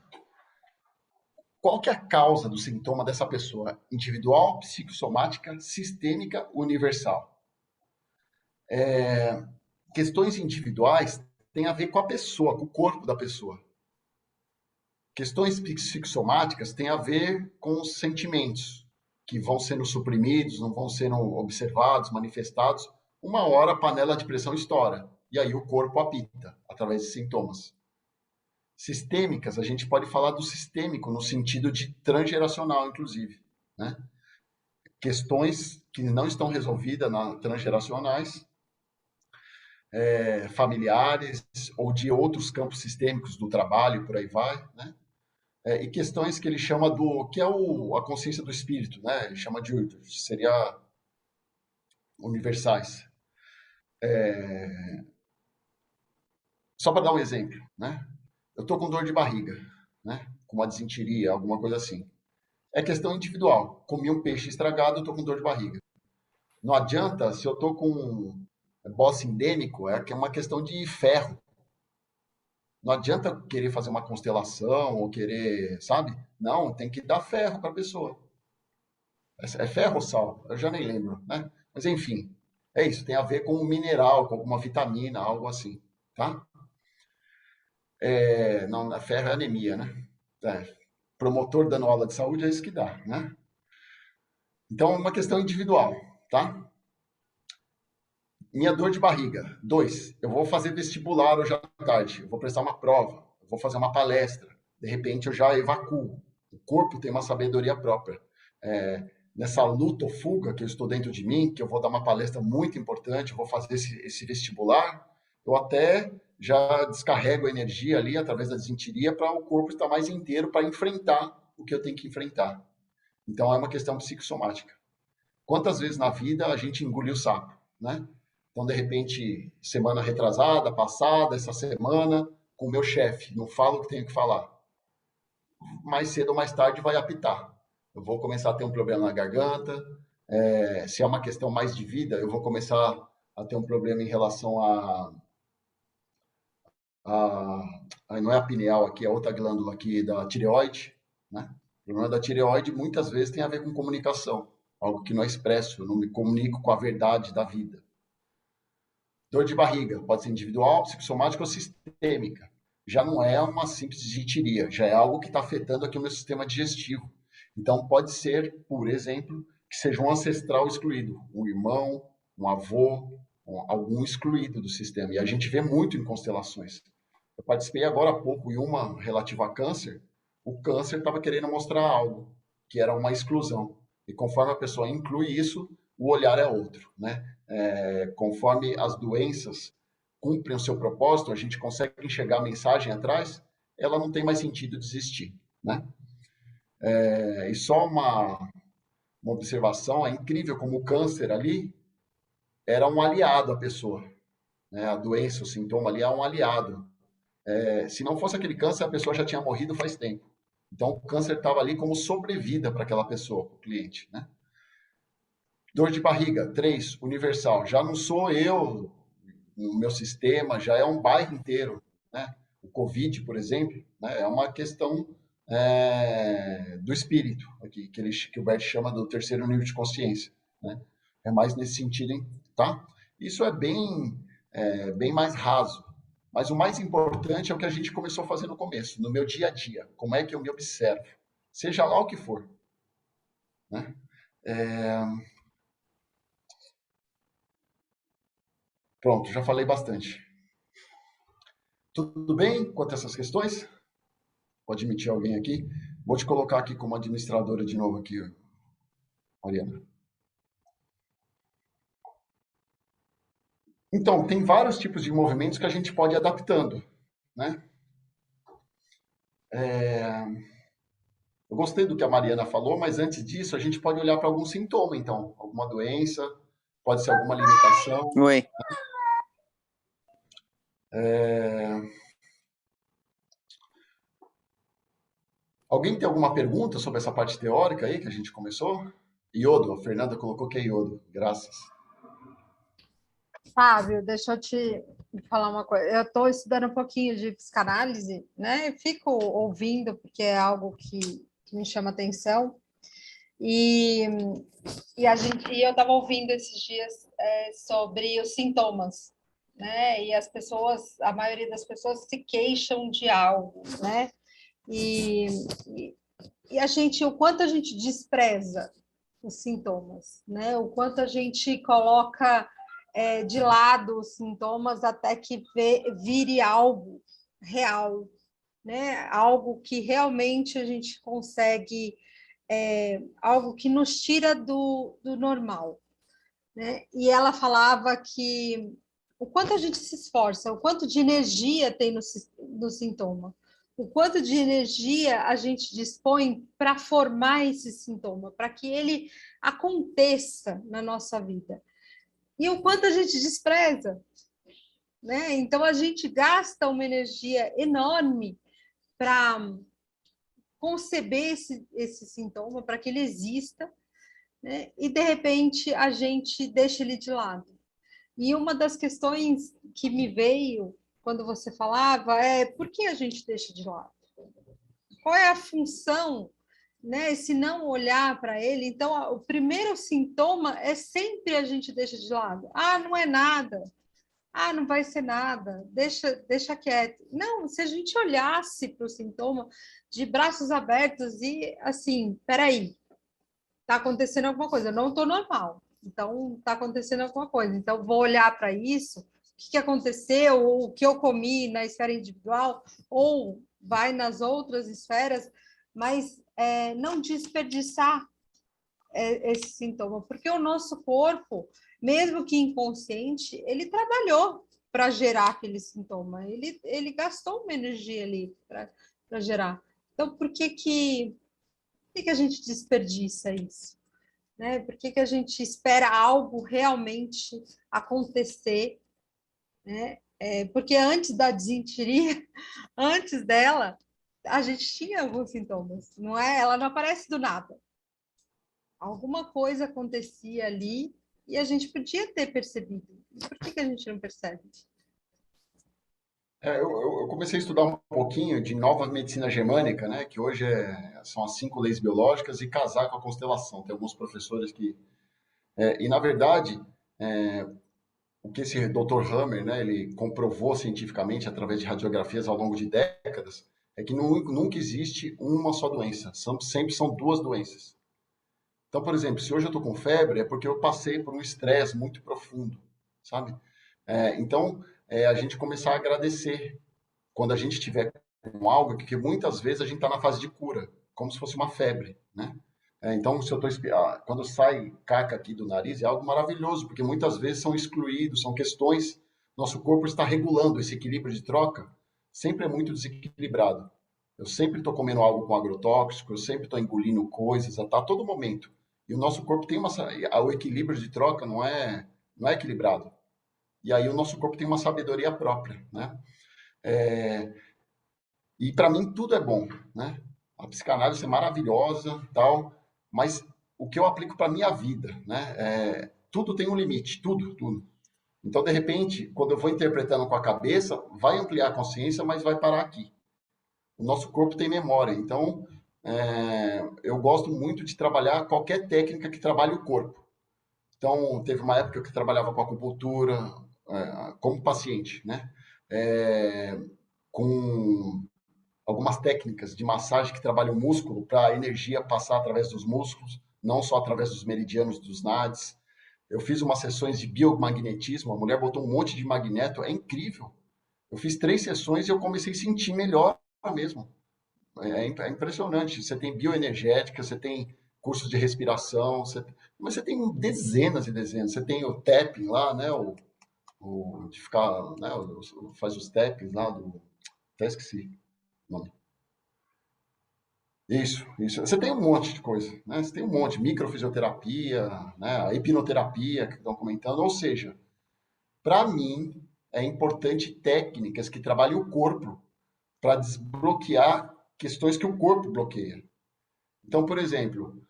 Qual que é a causa do sintoma dessa pessoa? Individual, psicossomática, sistêmica, universal? Questões individuais têm a ver com a pessoa, com o corpo da pessoa. Questões psicossomáticas têm a ver com os sentimentos, que vão sendo suprimidos, não vão sendo observados, manifestados. Uma hora a panela de pressão estoura, e aí o corpo apita, através de sintomas. Sistêmicas, a gente pode falar do sistêmico no sentido de transgeracional, inclusive, né? Questões que não estão resolvidas transgeracionais, familiares ou de outros campos sistêmicos do trabalho, por aí vai, né? E questões que ele chama que é a consciência do espírito, né? Ele chama seria universais. Só para dar um exemplo, né? Eu estou com dor de barriga, né? Com uma disenteria, alguma coisa assim. É questão individual. Comi um peixe estragado, eu estou com dor de barriga. Não adianta, se eu estou com bosse endêmico, é uma questão de ferro. Não adianta querer fazer uma constelação ou querer, sabe? Não, tem que dar ferro para a pessoa. É ferro ou sal? Eu já nem lembro, né? Mas enfim, é isso. Tem a ver com um mineral, com alguma vitamina, algo assim, tá? Não, ferro é anemia, né? Promotor dando aula de saúde é isso que dá, né? Então, é uma questão individual, tá? Minha dor de barriga. 2, eu vou fazer vestibular hoje à tarde, eu vou prestar uma prova, eu vou fazer uma palestra, de repente eu já evacuo. O corpo tem uma sabedoria própria. Nessa luta ou fuga que eu estou dentro de mim, que eu vou dar uma palestra muito importante, eu vou fazer esse vestibular, eu até já descarrego a energia ali através da desinteria para o corpo estar mais inteiro para enfrentar o que eu tenho que enfrentar. Então é uma questão psicossomática. Quantas vezes na vida a gente engoliu o sapo, né? Então, de repente, semana retrasada, passada, essa semana, com o meu chefe, não falo o que tenho que falar. Mais cedo ou mais tarde vai apitar. Eu vou começar a ter um problema na garganta. Se é uma questão mais de vida, eu vou começar a ter um problema em relação não é a pineal aqui, é outra glândula aqui da tireoide, né? O problema da tireoide muitas vezes tem a ver com comunicação, algo que não é expresso, eu não me comunico com a verdade da vida. Dor de barriga, pode ser individual, psicossomática ou sistêmica. Já não é uma simples digestiria, já é algo que está afetando aqui o meu sistema digestivo. Então, pode ser, por exemplo, que seja um ancestral excluído, um irmão, um avô, algum excluído do sistema. E a gente vê muito em constelações. Eu participei agora há pouco em uma relativa a câncer. O câncer estava querendo mostrar algo, que era uma exclusão. E conforme a pessoa inclui isso, o olhar é outro, né? Conforme as doenças cumprem o seu propósito, a gente consegue enxergar a mensagem atrás, ela não tem mais sentido de existir, né? E só uma observação, é incrível como o câncer ali era um aliado à pessoa, né? A doença, o sintoma ali é um aliado. Se não fosse aquele câncer, a pessoa já tinha morrido faz tempo. Então, o câncer estava ali como sobrevida para aquela pessoa, para o cliente, né? Dor de barriga, 3, universal. Já não sou eu, no meu sistema, já é um bairro inteiro, né? O Covid, por exemplo, né, é uma questão do espírito, aqui, que o Bert chama do terceiro nível de consciência, né? É mais nesse sentido, hein? Tá? Isso é bem mais raso. Mas o mais importante é o que a gente começou a fazer no começo, no meu dia a dia. Como é que eu me observo? Seja lá o que for, né? Pronto, já falei bastante. Tudo bem quanto a essas questões? Pode admitir alguém aqui? Vou te colocar aqui como administradora de novo aqui, Mariana. Então, tem vários tipos de movimentos que a gente pode ir adaptando, né? Eu gostei do que a Mariana falou, mas antes disso, a gente pode olhar para algum sintoma, então. Alguma doença, pode ser alguma limitação. Oi. Alguém tem alguma pergunta sobre essa parte teórica aí que a gente começou? Iodo, a Fernanda colocou que é iodo, graças. Fábio, deixa eu te falar uma coisa. Eu estou estudando um pouquinho de psicanálise, né? Eu fico ouvindo, porque é algo que me chama atenção. E eu estava ouvindo esses dias sobre os sintomas, né? E as pessoas, a maioria das pessoas se queixam de algo, né? E o quanto a gente despreza os sintomas, né? O quanto a gente coloca de lado os sintomas até que vire algo real, né? Algo que realmente a gente consegue, algo que nos tira do normal, né? E ela falava que o quanto a gente se esforça, o quanto de energia tem no sintoma, o quanto de energia a gente dispõe para formar esse sintoma, para que ele aconteça na nossa vida. E o quanto a gente despreza, né? Então, a gente gasta uma energia enorme para conceber esse sintoma, para que ele exista, né? E, de repente, a gente deixa ele de lado. E uma das questões que me veio quando você falava é por que a gente deixa de lado? Qual é a função, né? Se não olhar para ele, então o primeiro sintoma é sempre a gente deixa de lado. Ah, não é nada. Ah, não vai ser nada. Deixa quieto. Não, se a gente olhasse para o sintoma de braços abertos e assim, peraí, está acontecendo alguma coisa, eu não estou normal. Então, está acontecendo alguma coisa. Então, vou olhar para isso, o que aconteceu, ou o que eu comi na esfera individual, ou vai nas outras esferas, mas não desperdiçar esse sintoma, porque o nosso corpo, mesmo que inconsciente, ele trabalhou para gerar aquele sintoma, ele gastou uma energia ali para gerar. Então, por que a gente desperdiça isso? Né? Por que a gente espera algo realmente acontecer? Né? Porque antes da desinteria, antes dela, a gente tinha alguns sintomas, não é? Ela não aparece do nada. Alguma coisa acontecia ali e a gente podia ter percebido. Por que a gente não percebe? Eu comecei a estudar um pouquinho de nova medicina germânica, né? Que hoje são as 5 leis biológicas e casar com a constelação. Tem alguns professores que... e, na verdade, o que esse Dr. Hammer, né, ele comprovou cientificamente através de radiografias ao longo de décadas, é que nunca existe uma só doença, sempre são duas doenças. Então, por exemplo, se hoje eu estou com febre, é porque eu passei por um estresse muito profundo, sabe? A gente começar a agradecer quando a gente tiver com algo, que muitas vezes a gente está na fase de cura, como se fosse uma febre, né? Então, se eu tô, quando sai caca aqui do nariz, é algo maravilhoso, porque muitas vezes são excluídos, são questões, nosso corpo está regulando esse equilíbrio de troca, sempre é muito desequilibrado. Eu sempre estou comendo algo com agrotóxico, eu sempre estou engolindo coisas, a todo momento. E o nosso corpo tem o equilíbrio de troca não é equilibrado. E aí o nosso corpo tem uma sabedoria própria, né? E para mim tudo é bom, né? A psicanálise é maravilhosa, tal, mas o que eu aplico para minha vida, né? Tudo tem um limite, tudo, tudo. Então, de repente, quando eu vou interpretando com a cabeça, vai ampliar a consciência, mas vai parar aqui. O nosso corpo tem memória, então eu gosto muito de trabalhar qualquer técnica que trabalhe o corpo. Então, teve uma época que eu trabalhava com acupuntura, como paciente, né? Com algumas técnicas de massagem que trabalham o músculo para a energia passar através dos músculos, não só através dos meridianos dos nadis. Eu fiz umas sessões de biomagnetismo, a mulher botou um monte de magneto, é incrível. Eu fiz 3 sessões e eu comecei a sentir melhor mesmo. É impressionante. Você tem bioenergética, você tem cursos de respiração, mas você tem dezenas e dezenas. Você tem o tapping lá, né? De ficar, né? Faz os tappings lá até esqueci o nome. Isso. Você tem um monte de coisa, né? Você tem um monte, microfisioterapia, né? A hipnoterapia que estão comentando. Ou seja, para mim é importante técnicas que trabalhem o corpo para desbloquear questões que o corpo bloqueia. Então, por exemplo,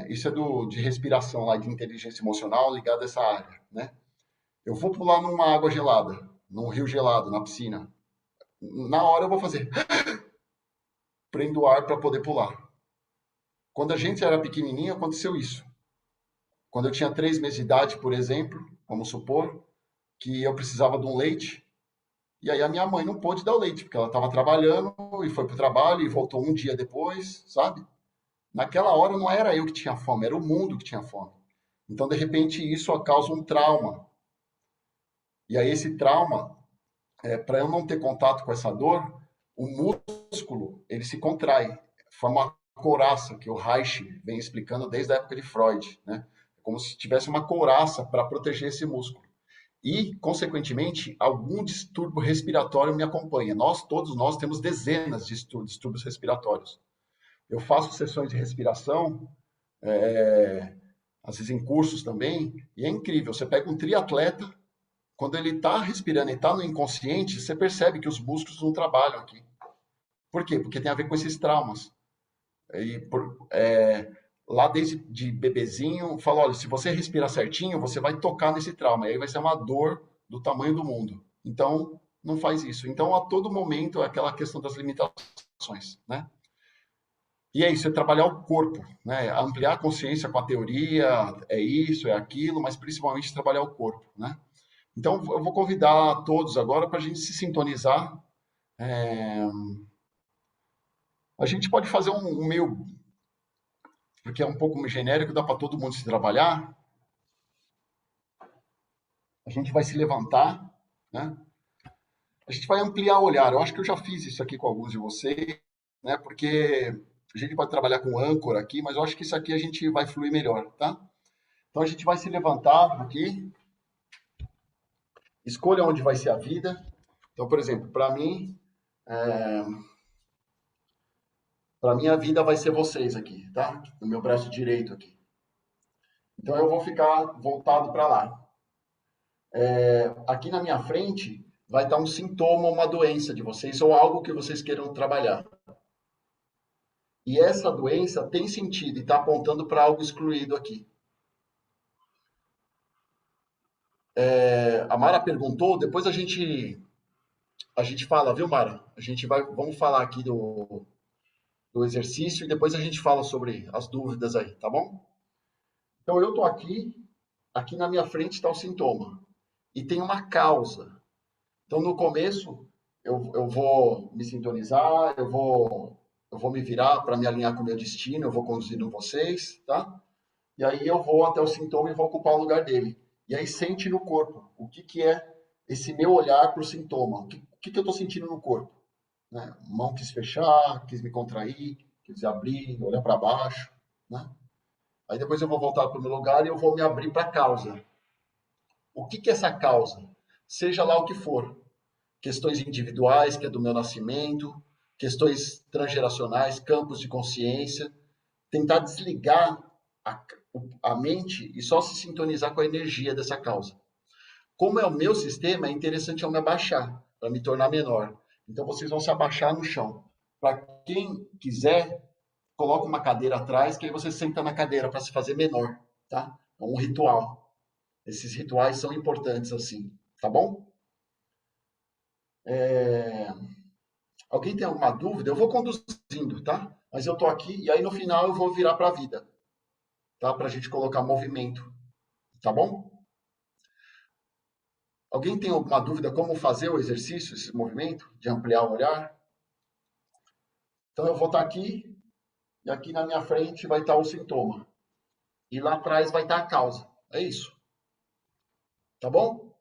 isso é de respiração lá, de inteligência emocional ligada a essa área, né? Eu vou pular numa água gelada, num rio gelado, na piscina. Na hora eu vou fazer prendo o ar para poder pular. Quando a gente era pequenininho, aconteceu isso. Quando eu tinha 3 meses de idade, por exemplo, vamos supor, que eu precisava de um leite, e aí a minha mãe não pôde dar o leite, porque ela estava trabalhando e foi para o trabalho e voltou um dia depois, sabe? Naquela hora não era eu que tinha fome, era o mundo que tinha fome. Então, de repente, isso causa um trauma. E aí esse trauma, para eu não ter contato com essa dor, o músculo, ele se contrai, forma uma couraça, que o Reich vem explicando desde a época de Freud, né? Como se tivesse uma couraça para proteger esse músculo. E, consequentemente, algum distúrbio respiratório me acompanha. Todos nós temos dezenas de distúrbios respiratórios. Eu faço sessões de respiração, às vezes em cursos também, e é incrível. Você pega um triatleta, quando ele está respirando e está no inconsciente, você percebe que os músculos não trabalham aqui. Por quê? Porque tem a ver com esses traumas. Lá desde de bebezinho, fala, olha, se você respirar certinho, você vai tocar nesse trauma, e aí vai ser uma dor do tamanho do mundo. Então, não faz isso. Então, a todo momento, é aquela questão das limitações, né? E é isso, é trabalhar o corpo, né? Ampliar a consciência com a teoria, é isso, é aquilo, mas principalmente trabalhar o corpo, né? Então, eu vou convidar todos agora para a gente se sintonizar. A gente pode fazer um meio, porque é um pouco genérico, dá para todo mundo se trabalhar. A gente vai se levantar, né? A gente vai ampliar o olhar. Eu acho que eu já fiz isso aqui com alguns de vocês, né? Porque a gente pode trabalhar com âncora aqui, mas eu acho que isso aqui a gente vai fluir melhor, tá? Então a gente vai se levantar aqui. Escolha onde vai ser a vida. Então, por exemplo, para mim, para minha vida vai ser vocês aqui, tá? No meu braço direito aqui. Então eu vou ficar voltado para lá. Aqui na minha frente vai estar um sintoma, uma doença de vocês ou algo que vocês queiram trabalhar. E essa doença tem sentido e está apontando para algo excluído aqui. A Mara perguntou, depois a gente fala, viu, Mara? Vamos falar aqui do exercício e depois a gente fala sobre as dúvidas aí, tá bom? Então eu estou aqui na minha frente está o sintoma e tem uma causa. Então no começo eu vou me sintonizar, eu vou me virar para me alinhar com o meu destino, eu vou conduzindo vocês, tá? E aí eu vou até o sintoma e vou ocupar o lugar dele. E aí sente no corpo o que, que é esse meu olhar para o sintoma, o que, que eu estou sentindo no corpo. Né? Mão quis fechar, quis me contrair, quis abrir, olhar para baixo. Né? Aí depois eu vou voltar para o meu lugar e eu vou me abrir para a causa. O que, que é essa causa? Seja lá o que for. Questões individuais, que é do meu nascimento, questões transgeracionais, campos de consciência. Tentar desligar a, a mente e só se sintonizar com a energia dessa causa. Como é o meu sistema, é interessante eu me abaixar, para me tornar menor. Então, vocês vão se abaixar no chão. Para quem quiser, coloca uma cadeira atrás, que aí você senta na cadeira para se fazer menor, tá? É um ritual. Esses rituais são importantes assim, tá bom? Alguém tem alguma dúvida? Eu vou conduzindo, tá? Mas eu tô aqui e aí no final eu vou virar para a vida, tá? Para a gente colocar movimento, tá bom? Alguém tem alguma dúvida como fazer o exercício, esse movimento de ampliar o olhar? Então eu vou estar aqui e aqui na minha frente vai estar o sintoma. E lá atrás vai estar a causa. É isso. Tá bom?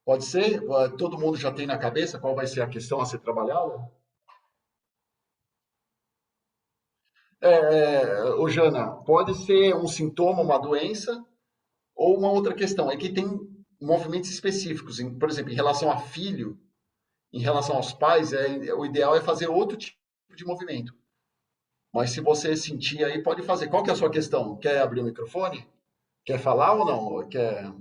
Pode ser? Todo mundo já tem na cabeça qual vai ser a questão a ser trabalhada? Ô Jana, pode ser um sintoma, uma doença, ou uma outra questão. É que tem movimentos específicos. Por exemplo, em relação a filho, em relação aos pais, o ideal é fazer outro tipo de movimento. Mas se você sentir aí, pode fazer. Qual que é a sua questão? Quer abrir o microfone? Quer falar ou não? Quer...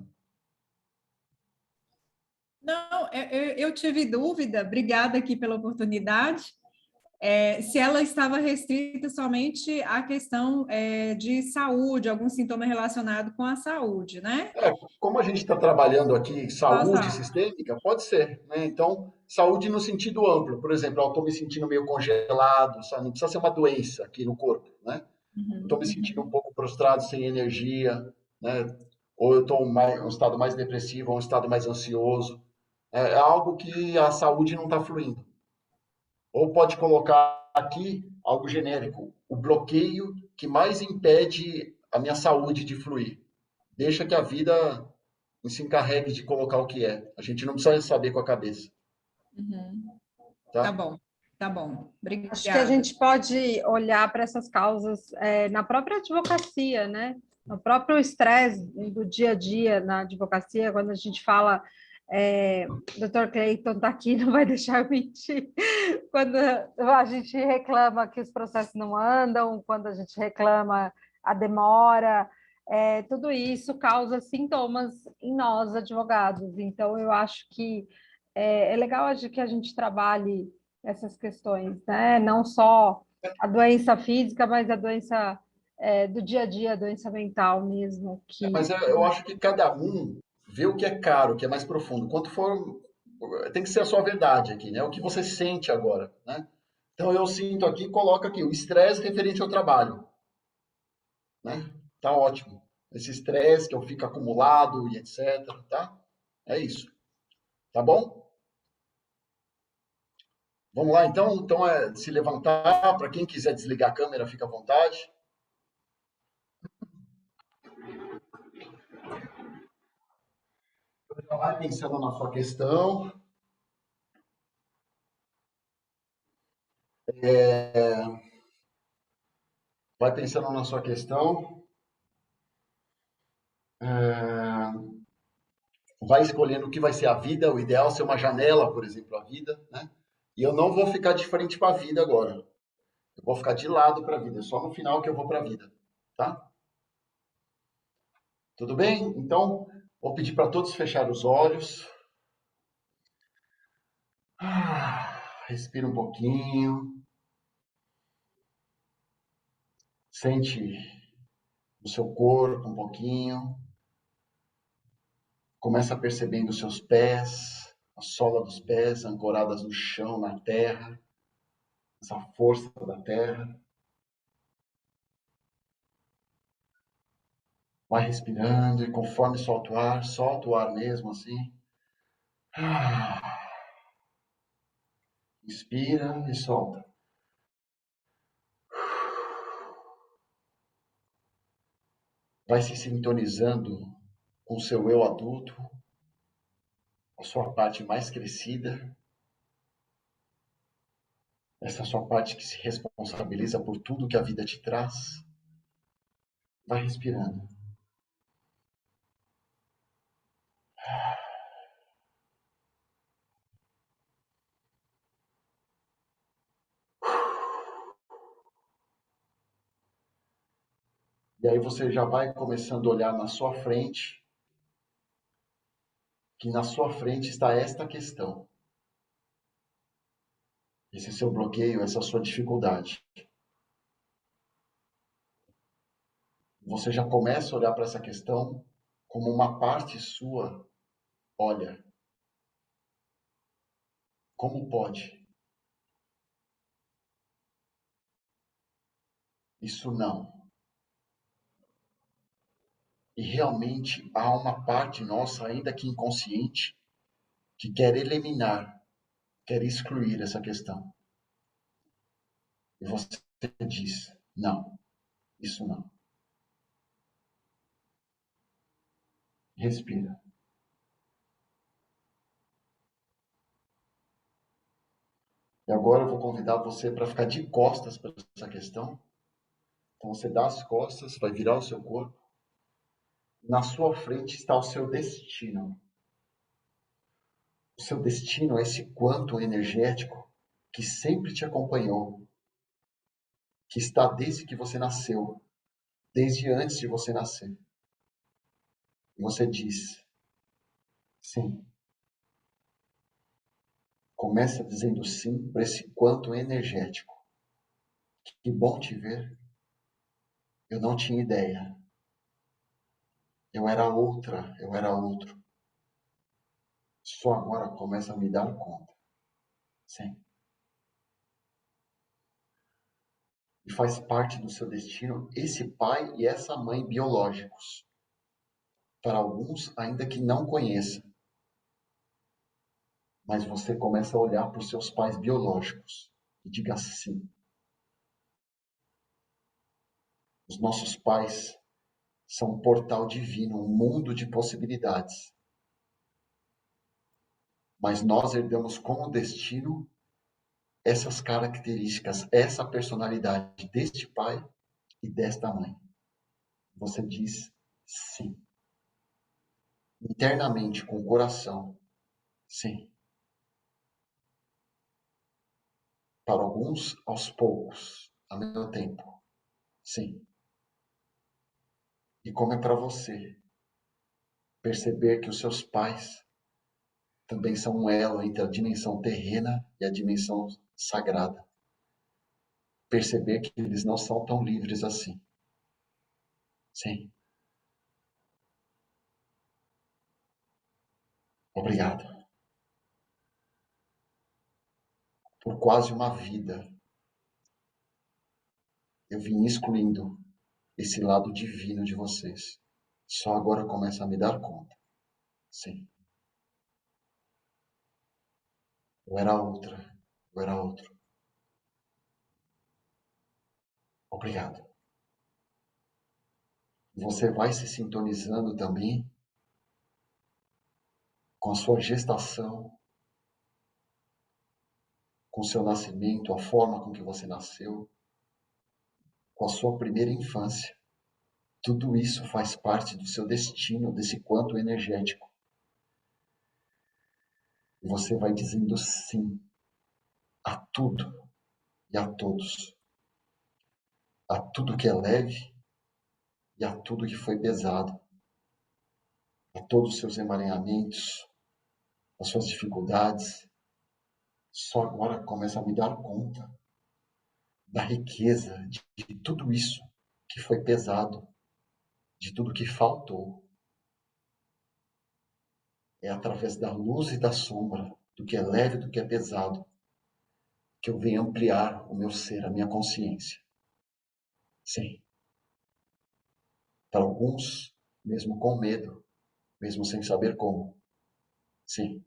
Não, eu tive dúvida, obrigada aqui pela oportunidade, se ela estava restrita somente à questão de saúde, algum sintoma relacionado com a saúde, né? Como a gente está trabalhando aqui saúde Causal. sistêmica, pode ser, né? Então, saúde no sentido amplo. Por exemplo, eu estou me sentindo meio congelado, sabe? Não precisa ser uma doença aqui no corpo, né? Estou me sentindo um pouco prostrado, sem energia, né? Ou eu estou em um estado mais depressivo, ou um estado mais ansioso. É algo que a saúde não está fluindo. Ou pode colocar aqui algo genérico, o bloqueio que mais impede a minha saúde de fluir. Deixa que a vida se encarregue de colocar o que é. A gente não precisa saber com a cabeça. Tá Tá? bom, tá bom. Acho que a Obrigada. gente pode olhar para essas causas na própria advocacia, né? No próprio estresse do dia a dia na advocacia, quando a gente fala, Dr. Clayton está aqui, não vai deixar eu mentir, quando a gente reclama que os processos não andam, quando a gente reclama a demora, tudo isso causa sintomas em nós, advogados. Então, eu acho que é legal que a gente trabalhe essas questões, né? Não só a doença física, mas a doença do dia a dia, a doença mental mesmo. Mas eu acho que cada um vê o que é caro, o que é mais profundo. Quanto for, tem que ser a sua verdade aqui, né? O que você sente agora, né? Então eu sinto aqui, coloca aqui o estresse referente ao trabalho, né? Tá ótimo. Esse estresse que eu fico acumulado e etc, tá? É isso. Tá bom? Vamos lá, então. Então é se levantar. Para quem quiser desligar a câmera, fica à vontade. Já vai pensando na sua questão. Vai pensando na sua questão. Vai escolhendo o que vai ser a vida. O ideal é ser uma janela, por exemplo, a vida, né? E eu não vou ficar de frente para a vida agora. Eu vou ficar de lado para a vida. É só no final que eu vou para a vida, tá? Tudo bem? Então, vou pedir para todos fechar os olhos. Respira um pouquinho. Sente o seu corpo um pouquinho. Começa percebendo os seus pés, a sola dos pés ancoradas no chão, na terra. Essa força da terra. Vai respirando e conforme solta o ar mesmo assim. Inspira e solta. Vai se sintonizando com o seu eu adulto, a sua parte mais crescida, essa sua parte que se responsabiliza por tudo que a vida te traz. Vai respirando. E aí você já vai começando a olhar na sua frente, que na sua frente está esta questão. Esse seu bloqueio, essa sua dificuldade. Você já começa a olhar para essa questão como uma parte sua. Olha, como pode? Isso não. E realmente há uma parte nossa, ainda que inconsciente, que quer eliminar, quer excluir essa questão. E você diz, não, isso não. Respira. E agora eu vou convidar você para ficar de costas para essa questão. Então você dá as costas, vai virar o seu corpo. Na sua frente está o seu destino. O seu destino é esse quanto energético que sempre te acompanhou, que está desde que você nasceu, desde antes de você nascer. E você diz, sim. Começa dizendo sim para esse quanto energético. Que bom te ver. Eu não tinha ideia. Eu era outra, eu era outro. Só agora começa a me dar conta. Sim. E faz parte do seu destino esse pai e essa mãe biológicos. Para alguns, ainda que não conheça. Mas você começa a olhar para os seus pais biológicos e diga sim. Os nossos pais são um portal divino, um mundo de possibilidades. Mas nós herdamos como destino essas características, essa personalidade deste pai e desta mãe. Você diz sim. Internamente, com o coração, sim. Para alguns, aos poucos, ao mesmo tempo, sim. E como é para você perceber que os seus pais também são um elo entre a dimensão terrena e a dimensão sagrada. Perceber que eles não são tão livres assim. Sim. Obrigado. Por quase uma vida, eu vim excluindo esse lado divino de vocês. Só agora começa a me dar conta. Sim. Eu era outra. Eu era outro. Obrigado. Você vai se sintonizando também com a sua gestação, com o seu nascimento, a forma com que você nasceu, com a sua primeira infância. Tudo isso faz parte do seu destino, desse quanto energético. E você vai dizendo sim a tudo e a todos. A tudo que é leve e a tudo que foi pesado. A todos os seus emaranhamentos, as suas dificuldades. Só agora começa a me dar conta da riqueza de tudo isso que foi pesado, de tudo que faltou. É através da luz e da sombra, do que é leve e do que é pesado, que eu venho ampliar o meu ser, a minha consciência. Sim. Para alguns, mesmo com medo, mesmo sem saber como. Sim.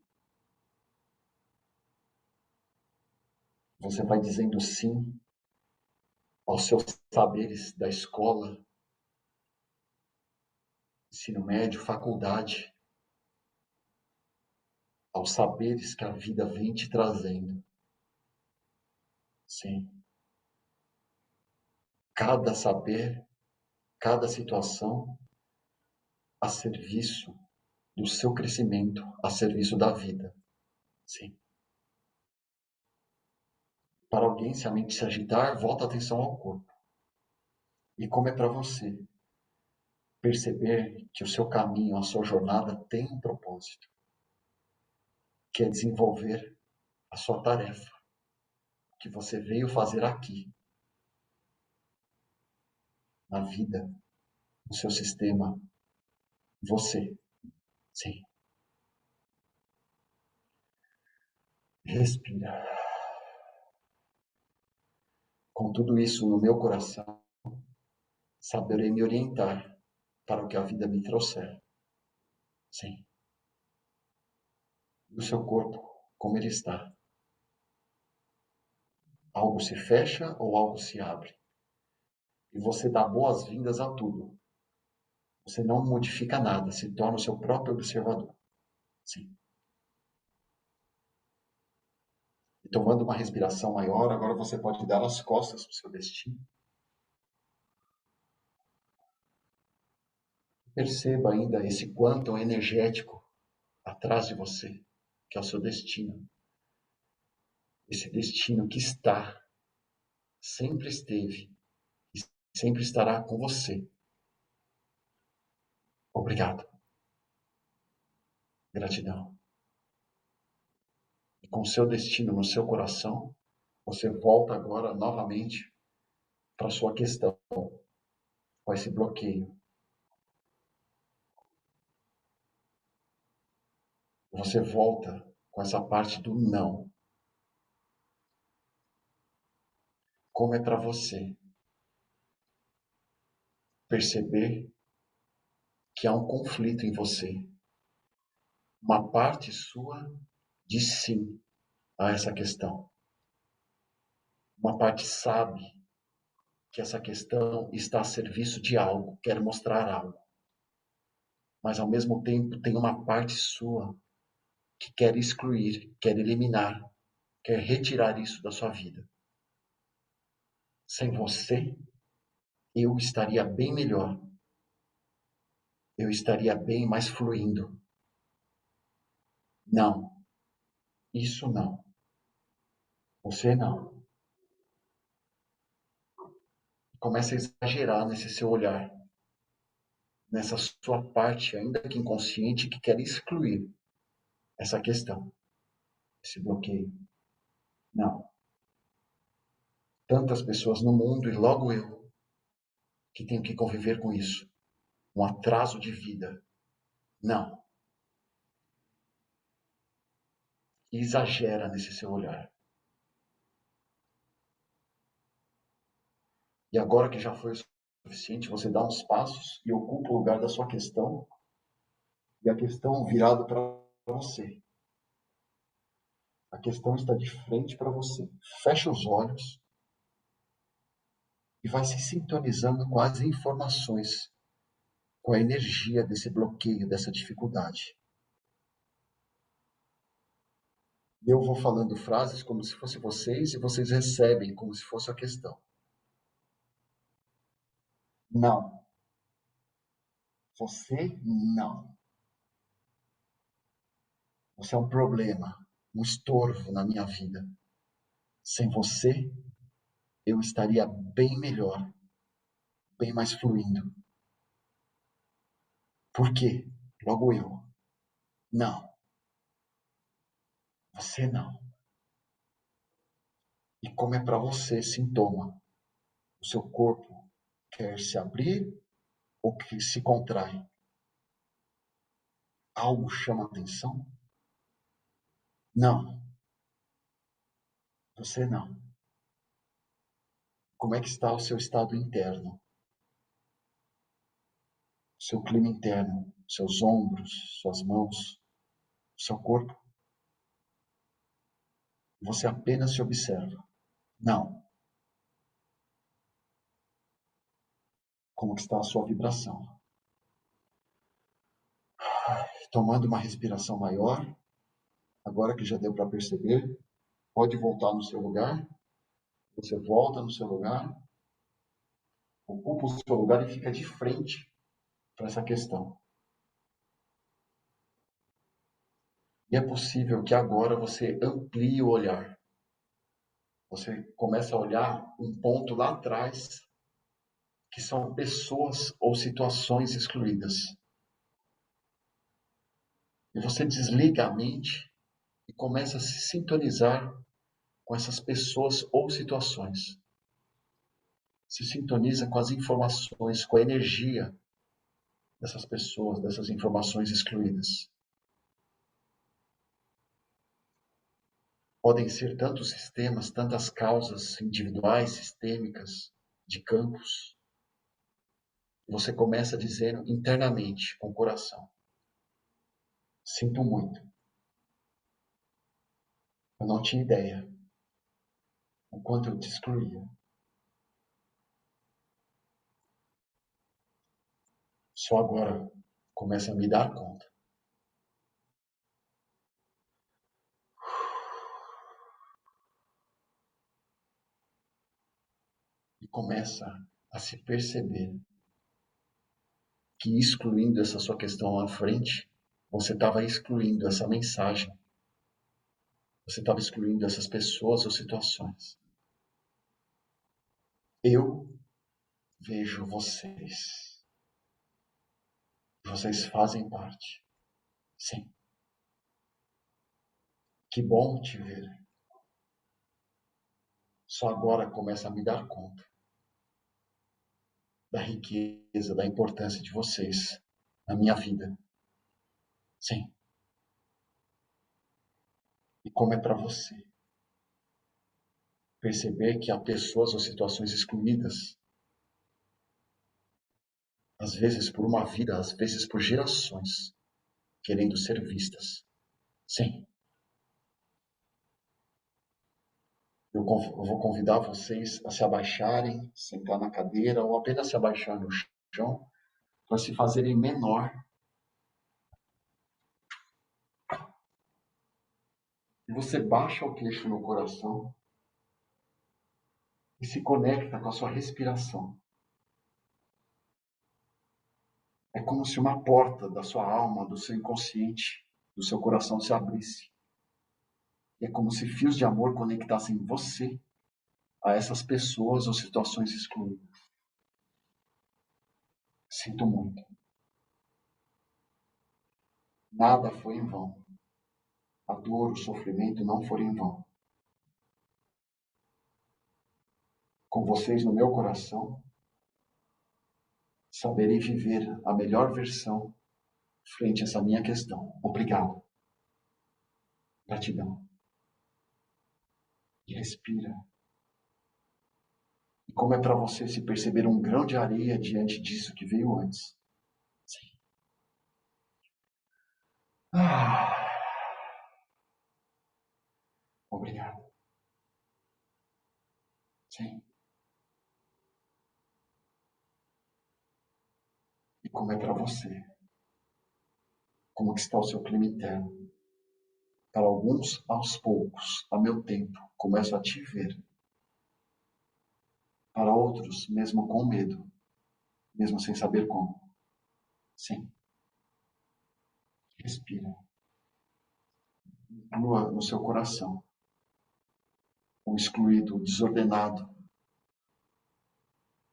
Você vai dizendo sim aos seus saberes da escola, ensino médio, faculdade, aos saberes que a vida vem te trazendo. Sim. Cada saber, cada situação a serviço do seu crescimento, a serviço da vida. Sim. Para alguém, se a mente se agitar, volta a atenção ao corpo. E como é para você perceber que o seu caminho, a sua jornada tem um propósito, que é desenvolver a sua tarefa, que você veio fazer aqui, na vida, no seu sistema, você. Sim. Respira. Com tudo isso no meu coração, saberei me orientar para o que a vida me trouxer. Sim. E o seu corpo, como ele está? Algo se fecha ou algo se abre? E você dá boas-vindas a tudo. Você não modifica nada, se torna o seu próprio observador. Sim. E tomando uma respiração maior, agora você pode dar as costas para o seu destino. Perceba ainda esse quantum energético atrás de você, que é o seu destino. Esse destino que está, sempre esteve e sempre estará com você. Obrigado. Gratidão. E com o seu destino no seu coração, você volta agora novamente para a sua questão, com esse bloqueio. Você volta com essa parte do não. Como é para você perceber que há um conflito em você. Uma parte sua diz sim a essa questão. Uma parte sabe que essa questão está a serviço de algo, quer mostrar algo. Mas ao mesmo tempo tem uma parte sua que quer excluir, quer eliminar, quer retirar isso da sua vida. Sem você, eu estaria bem melhor. Eu estaria bem mais fluindo. Não. Isso não. Você não. Começa a exagerar nesse seu olhar, nessa sua parte, ainda que inconsciente, que quer excluir essa questão, esse bloqueio. Não. Tantas pessoas no mundo e logo eu, que tenho que conviver com isso. Um atraso de vida. Não. E exagera nesse seu olhar. E agora que já foi o suficiente, você dá uns passos e ocupa o lugar da sua questão, e a questão virada para você. A questão está de frente para você. Fecha os olhos e vai se sintonizando com as informações, com a energia desse bloqueio, dessa dificuldade. E eu vou falando frases como se fosse vocês e vocês recebem como se fosse a questão. Não. Você não. Você é um problema, um estorvo na minha vida. Sem você, eu estaria bem melhor, bem mais fluindo. Por quê? Logo eu. Não. Você não. E como é para você sintoma? O seu corpo quer se abrir ou que se contrai? Algo chama atenção? Não. Você não. Como é que está o seu estado interno? O seu clima interno, seus ombros, suas mãos, o seu corpo? Você apenas se observa. Não. Como que está a sua vibração? Tomando uma respiração maior, agora que já deu para perceber, pode voltar no seu lugar. Você volta no seu lugar, ocupa o seu lugar e fica de frente para essa questão. E é possível que agora você amplie o olhar. Você começa a olhar um ponto lá atrás, que são pessoas ou situações excluídas. E você desliga a mente e começa a se sintonizar com essas pessoas ou situações. Se sintoniza com as informações, com a energia dessas pessoas, dessas informações excluídas. Podem ser tantos sistemas, tantas causas individuais, sistêmicas, de campos. Você começa dizendo internamente, com o coração: sinto muito. Eu não tinha ideia o quanto eu te excluía. Só agora começa a me dar conta. E começa a se perceber que, excluindo essa sua questão à frente, você estava excluindo essa mensagem. Você estava excluindo essas pessoas ou situações. Eu vejo vocês. Vocês fazem parte. Sim. Que bom te ver. Só agora começa a me dar conta da riqueza, da importância de vocês na minha vida. Sim. E como é para você perceber que há pessoas ou situações excluídas, às vezes por uma vida, às vezes por gerações, querendo ser vistas. Sim. Eu vou convidar vocês a se abaixarem, sentar na cadeira ou apenas se abaixar no chão para se fazerem menor. E você baixa o queixo no coração e se conecta com a sua respiração. É como se uma porta da sua alma, do seu inconsciente, do seu coração se abrisse. É como se fios de amor conectassem você a essas pessoas ou situações excluídas. Sinto muito. Nada foi em vão. A dor, o sofrimento não foram em vão. Com vocês no meu coração, saberei viver a melhor versão frente a essa minha questão. Obrigado. Gratidão. E respira. E como é para você se perceber um grão de areia diante disso que veio antes? Sim. Obrigado. Sim. E como é para você? Como que está o seu clima interno? Para alguns, aos poucos, a meu tempo, começo a te ver. Para outros, mesmo com medo, mesmo sem saber como. Sim. Respira. Inclua no seu coração o excluído, o desordenado,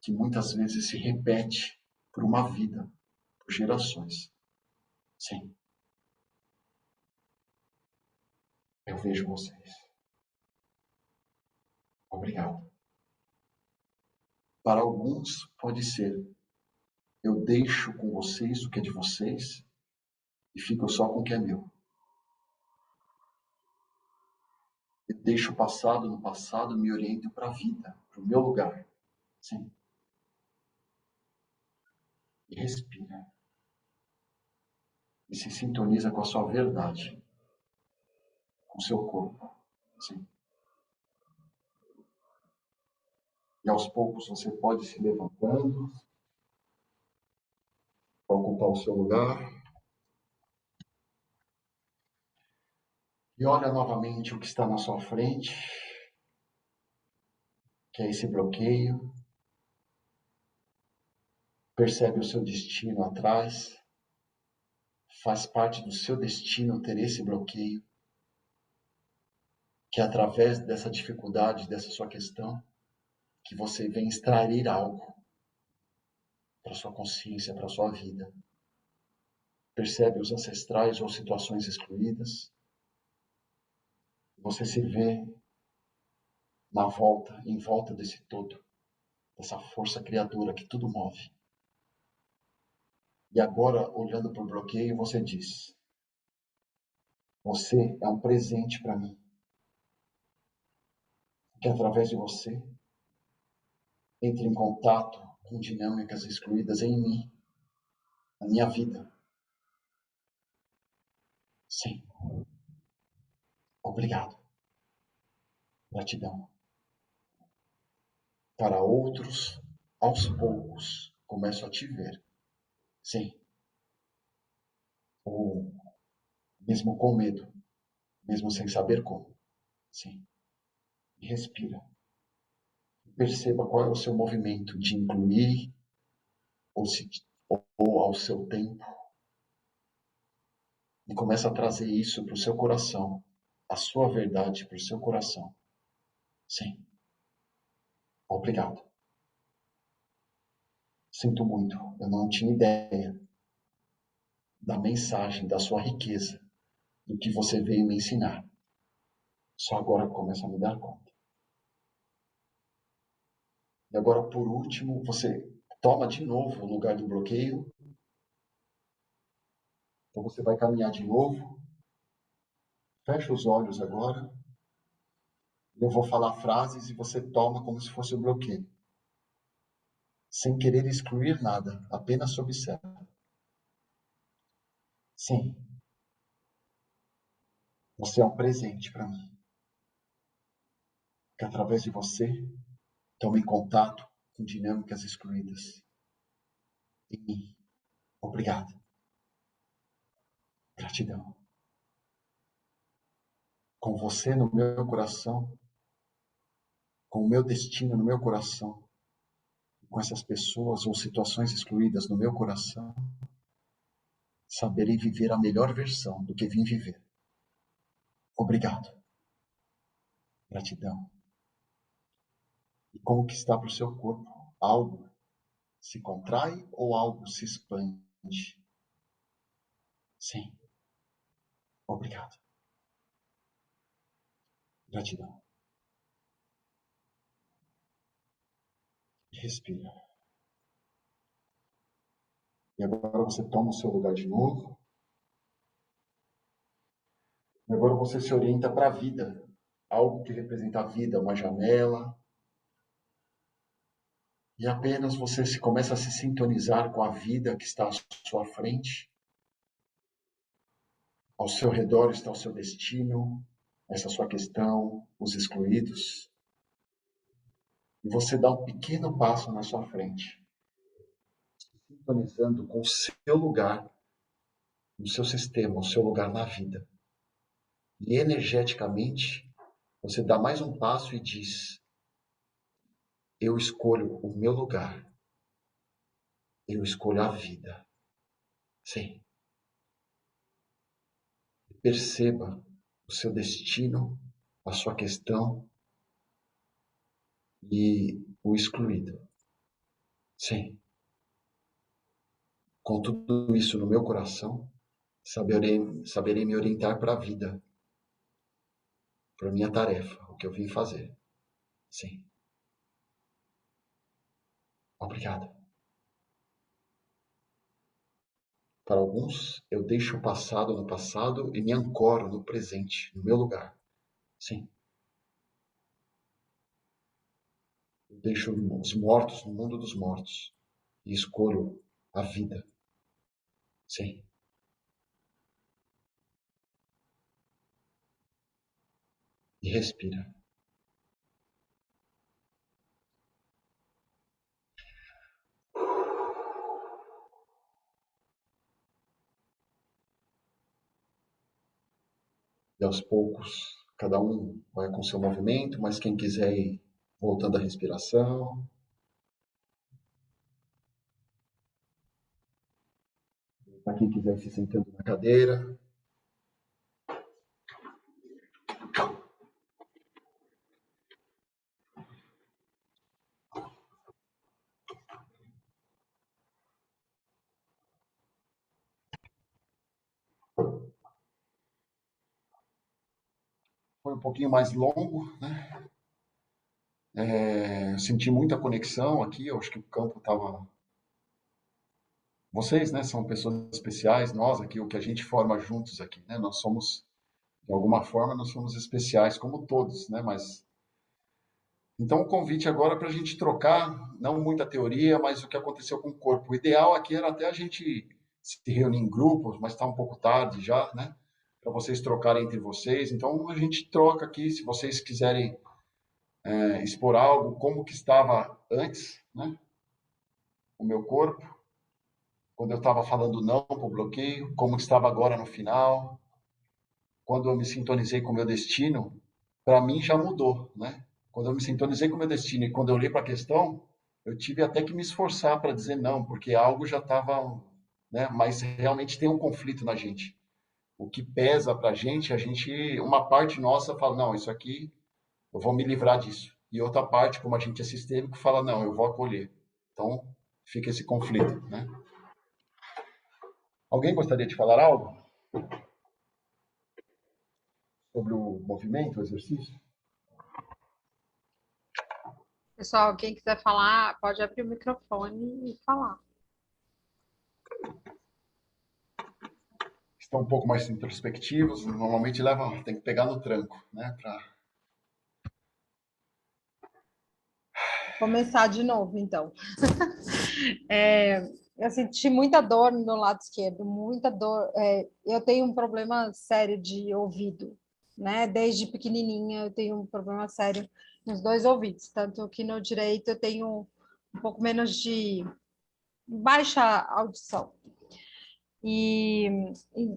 que muitas vezes se repete por uma vida, por gerações. Sim. Eu vejo vocês. Obrigado. Para alguns, pode ser: eu deixo com vocês o que é de vocês e fico só com o que é meu. Eu deixo o passado no passado e me oriento para a vida, para o meu lugar. Sim. E respira. E se sintoniza com a sua verdade, com o seu corpo. Sim. aos poucos você pode se levantando para ocupar o seu lugar. E olha novamente o que está na sua frente, que é esse bloqueio. Percebe o seu destino atrás. Faz parte do seu destino ter esse bloqueio. Que através dessa dificuldade, dessa sua questão, que você vem extrair algo para sua consciência, para sua vida. Percebe os ancestrais ou situações excluídas. Você se vê na volta, em volta desse todo, dessa força criadora que tudo move. E agora, olhando para o bloqueio, você diz: você é um presente para mim. Que através de você, entre em contato com dinâmicas excluídas em mim, na minha vida. Sim. Obrigado. Gratidão. Para outros, aos poucos, começo a te ver. Sim. Ou mesmo com medo, mesmo sem saber como. Sim. E respira. Perceba qual é o seu movimento de incluir ou, ou ao seu tempo. E começa a trazer isso para o seu coração, a sua verdade para o seu coração. Sim. Obrigado. Sinto muito, eu não tinha ideia da mensagem, da sua riqueza, do que você veio me ensinar. Só agora começo a me dar conta. E agora, por último, você toma de novo o lugar do bloqueio. Então você vai caminhar de novo. Fecha os olhos agora. Eu vou falar frases e você toma como se fosse o bloqueio. Sem querer excluir nada, apenas observa. Sim. Você é um presente para mim. Que através de você, tome contato com dinâmicas excluídas. Em mim. Obrigado. Gratidão. Com você no meu coração, com o meu destino no meu coração, com essas pessoas ou situações excluídas no meu coração, saberei viver a melhor versão do que vim viver. Obrigado. Gratidão. E como que está para o seu corpo? Algo se contrai ou algo se expande? Sim. Obrigado. Gratidão. Respira. E agora você toma o seu lugar de novo. E agora você se orienta para a vida. Algo que representa a vida, uma janela. E apenas você começa a se sintonizar com a vida que está à sua frente. Ao seu redor está o seu destino, essa sua questão, os excluídos. E você dá um pequeno passo na sua frente, sintonizando com o seu lugar, no seu sistema, o seu lugar na vida. E energeticamente, você dá mais um passo e diz: eu escolho o meu lugar. Eu escolho a vida. Sim. Perceba o seu destino, a sua questão e o excluído. Sim. Com tudo isso no meu coração, saberei me orientar para a vida, para a minha tarefa, o que eu vim fazer. Sim. Obrigado. Para alguns, eu deixo o passado no passado e me ancoro no presente, no meu lugar. Sim. Eu deixo os mortos no mundo dos mortos e escolho a vida. Sim. E respira. E aos poucos, cada um vai com seu movimento, mas quem quiser ir voltando à respiração. Para quem quiser ir se sentando na cadeira. Foi um pouquinho mais longo, né? Eu senti muita conexão aqui, eu acho que o campo estava. Vocês, né, são pessoas especiais, nós aqui, o que a gente forma juntos aqui, né? Nós somos, de alguma forma, nós somos especiais, como todos, né? Mas então o convite agora é para a gente trocar, não muita teoria, mas o que aconteceu com o corpo. O ideal aqui era até a gente se reunir em grupos, mas está um pouco tarde já, né? Para vocês trocarem entre vocês. Então a gente troca aqui, se vocês quiserem expor algo, como que estava antes, né? O meu corpo, quando eu estava falando não para o bloqueio, como que estava agora no final, quando eu me sintonizei com o meu destino, para mim já mudou, né? Quando eu me sintonizei com o meu destino e quando eu olhei para a questão, eu tive até que me esforçar para dizer não, porque algo já estava, né? Mas realmente tem um conflito na gente. O que pesa para a gente, uma parte nossa fala, não, isso aqui, eu vou me livrar disso. E outra parte, como a gente é sistêmico, fala, não, eu vou acolher. Então, fica esse conflito, né? Alguém gostaria de falar algo sobre o movimento, o exercício? Pessoal, quem quiser falar, pode abrir o microfone e falar. Estão um pouco mais introspectivos, normalmente tem que pegar no tranco, né? Começar de novo, então. Eu senti muita dor no meu lado esquerdo, muita dor. Eu tenho um problema sério de ouvido, né? Desde pequenininha eu tenho um problema sério nos dois ouvidos, tanto que no direito eu tenho um pouco menos de baixa audição. E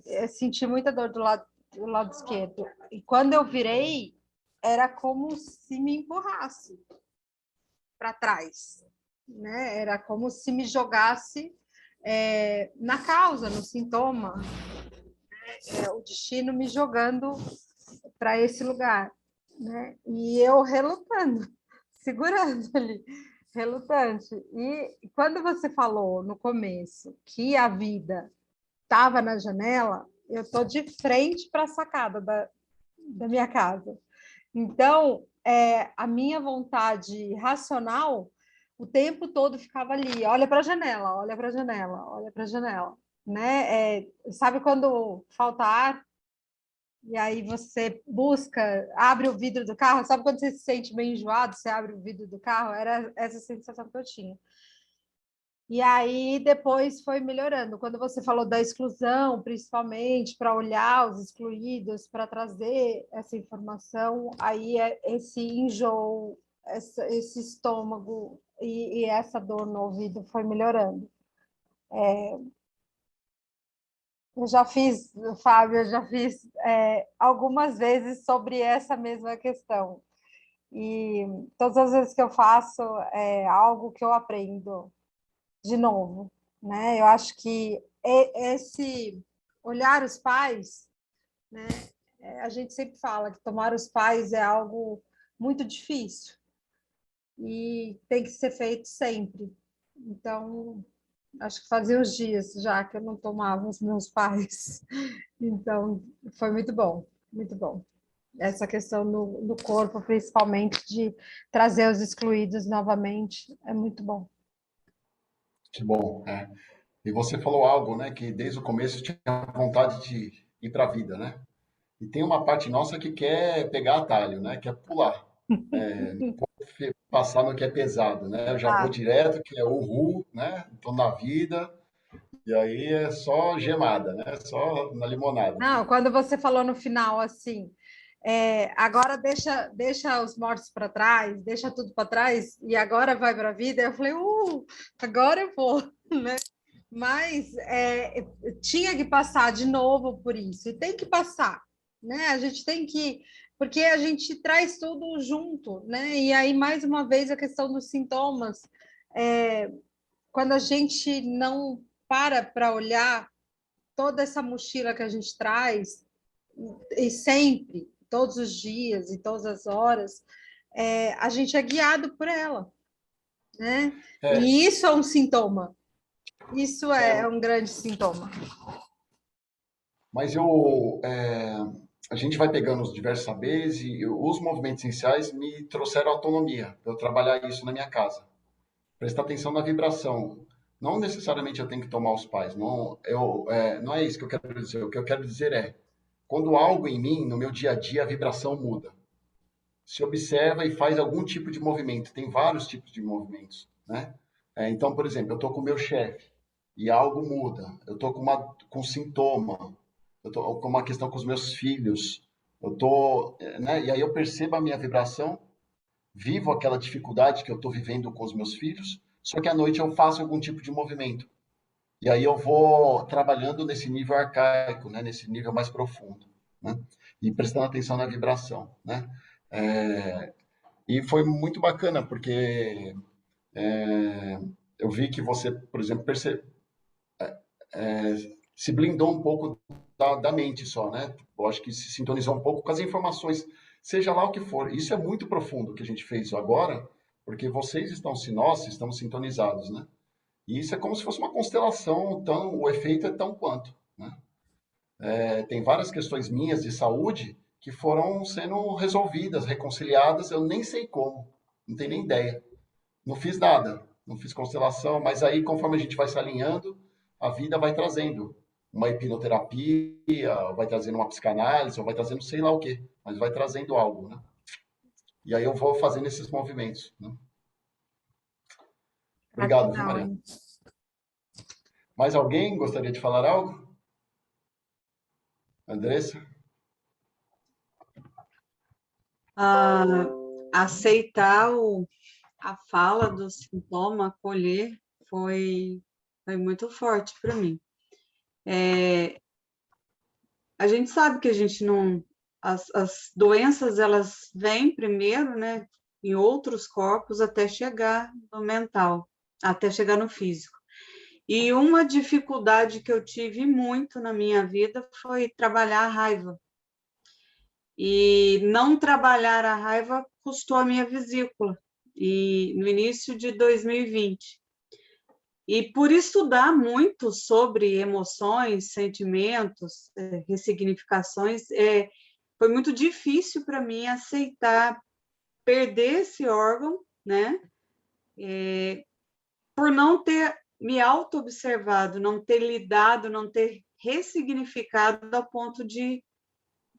eu senti muita dor do lado esquerdo. E quando eu virei, era como se me empurrasse para trás, né? Era como se me jogasse na causa, no sintoma, né? O destino me jogando para esse lugar, né? E eu relutando, segurando ali, relutante. E quando você falou no começo que a vida estava na janela, eu estou de frente para a sacada da minha casa. Então, a minha vontade racional, o tempo todo ficava ali, olha para a janela, olha para a janela, olha para a janela, né? Sabe quando falta ar? E aí você busca, abre o vidro do carro, sabe quando você se sente meio enjoado, você abre o vidro do carro? Era essa sensação que eu tinha. E aí depois foi melhorando. Quando você falou da exclusão, principalmente para olhar os excluídos, para trazer essa informação, aí esse enjoo, esse estômago e essa dor no ouvido foi melhorando. Eu já fiz, Fábio, eu já fiz algumas vezes sobre essa mesma questão. E todas as vezes que eu faço é algo que eu aprendo de novo, né? Eu acho que esse olhar os pais, né? A gente sempre fala que tomar os pais é algo muito difícil e tem que ser feito sempre. Então, acho que fazia uns dias já que eu não tomava os meus pais. Então, foi muito bom, muito bom. Essa questão no corpo, principalmente, de trazer os excluídos novamente, é muito bom. Que bom, E você falou algo, né, que desde o começo tinha vontade de ir para a vida, né? E tem uma parte nossa que quer pegar atalho, né? Quer pular. Não pode passar no que é pesado, né? Eu já vou direto, que é uhul, né? Estou na vida, e aí é só gemada, né? Só na limonada. Não, quando você falou no final assim, agora deixa os mortos para trás, deixa tudo para trás e agora vai para a vida, eu falei, agora eu vou, né? Mas tinha que passar de novo por isso, e tem que passar, né? A gente tem que, porque a gente traz tudo junto, né? E aí, mais uma vez, a questão dos sintomas. Quando a gente não para olhar toda essa mochila que a gente traz, e sempre, todos os dias e todas as horas, a gente é guiado por ela, né? É, E isso é um sintoma. Isso é, é um grande sintoma. mas a gente vai pegando os diversos saberes e os movimentos iniciais me trouxeram autonomia para eu trabalhar isso na minha casa. Prestar atenção na vibração. Não necessariamente eu tenho que tomar os pais. Não, não é isso que eu quero dizer. O que eu quero dizer é, quando algo em mim, no meu dia a dia, a vibração muda. Se observa e faz algum tipo de movimento. Tem vários tipos de movimentos, né? Então, por exemplo, eu estou com o meu chefe e algo muda. Eu estou com um sintoma. Eu estou com uma questão com os meus filhos. Né? E aí eu percebo a minha vibração, vivo aquela dificuldade que eu estou vivendo com os meus filhos, só que à noite eu faço algum tipo de movimento. E aí eu vou trabalhando nesse nível arcaico, né? Nesse nível mais profundo, né? E prestando atenção na vibração, né? E foi muito bacana, porque eu vi que você, por exemplo, se blindou um pouco da mente só, né? Eu acho que se sintonizou um pouco com as informações, seja lá o que for. Isso é muito profundo o que a gente fez agora, porque vocês estão, se nós estamos sintonizados, né? E isso é como se fosse uma constelação, então o efeito é tão quanto, né? Tem várias questões minhas de saúde que foram sendo resolvidas, reconciliadas, eu nem sei como, não tenho nem ideia. Não fiz nada, não fiz constelação, mas aí conforme a gente vai se alinhando, a vida vai trazendo uma hipnoterapia, vai trazendo uma psicanálise, ou vai trazendo sei lá o quê, mas vai trazendo algo, né? E aí eu vou fazendo esses movimentos, né? Obrigado, viu, Legal, Maria? hein? Mais alguém gostaria de falar algo? Andressa? Aceitar a fala do sintoma, acolher, foi muito forte para mim. A gente sabe que a gente não... As doenças, elas vêm primeiro, né, em outros corpos, até chegar no mental, até chegar no físico. E uma dificuldade que eu tive muito na minha vida foi trabalhar a raiva. E não trabalhar a raiva custou a minha vesícula, e no início de 2020. E por estudar muito sobre emoções, sentimentos, ressignificações, foi muito difícil para mim aceitar perder esse órgão, né? Por não ter me auto-observado, não ter lidado, não ter ressignificado ao ponto de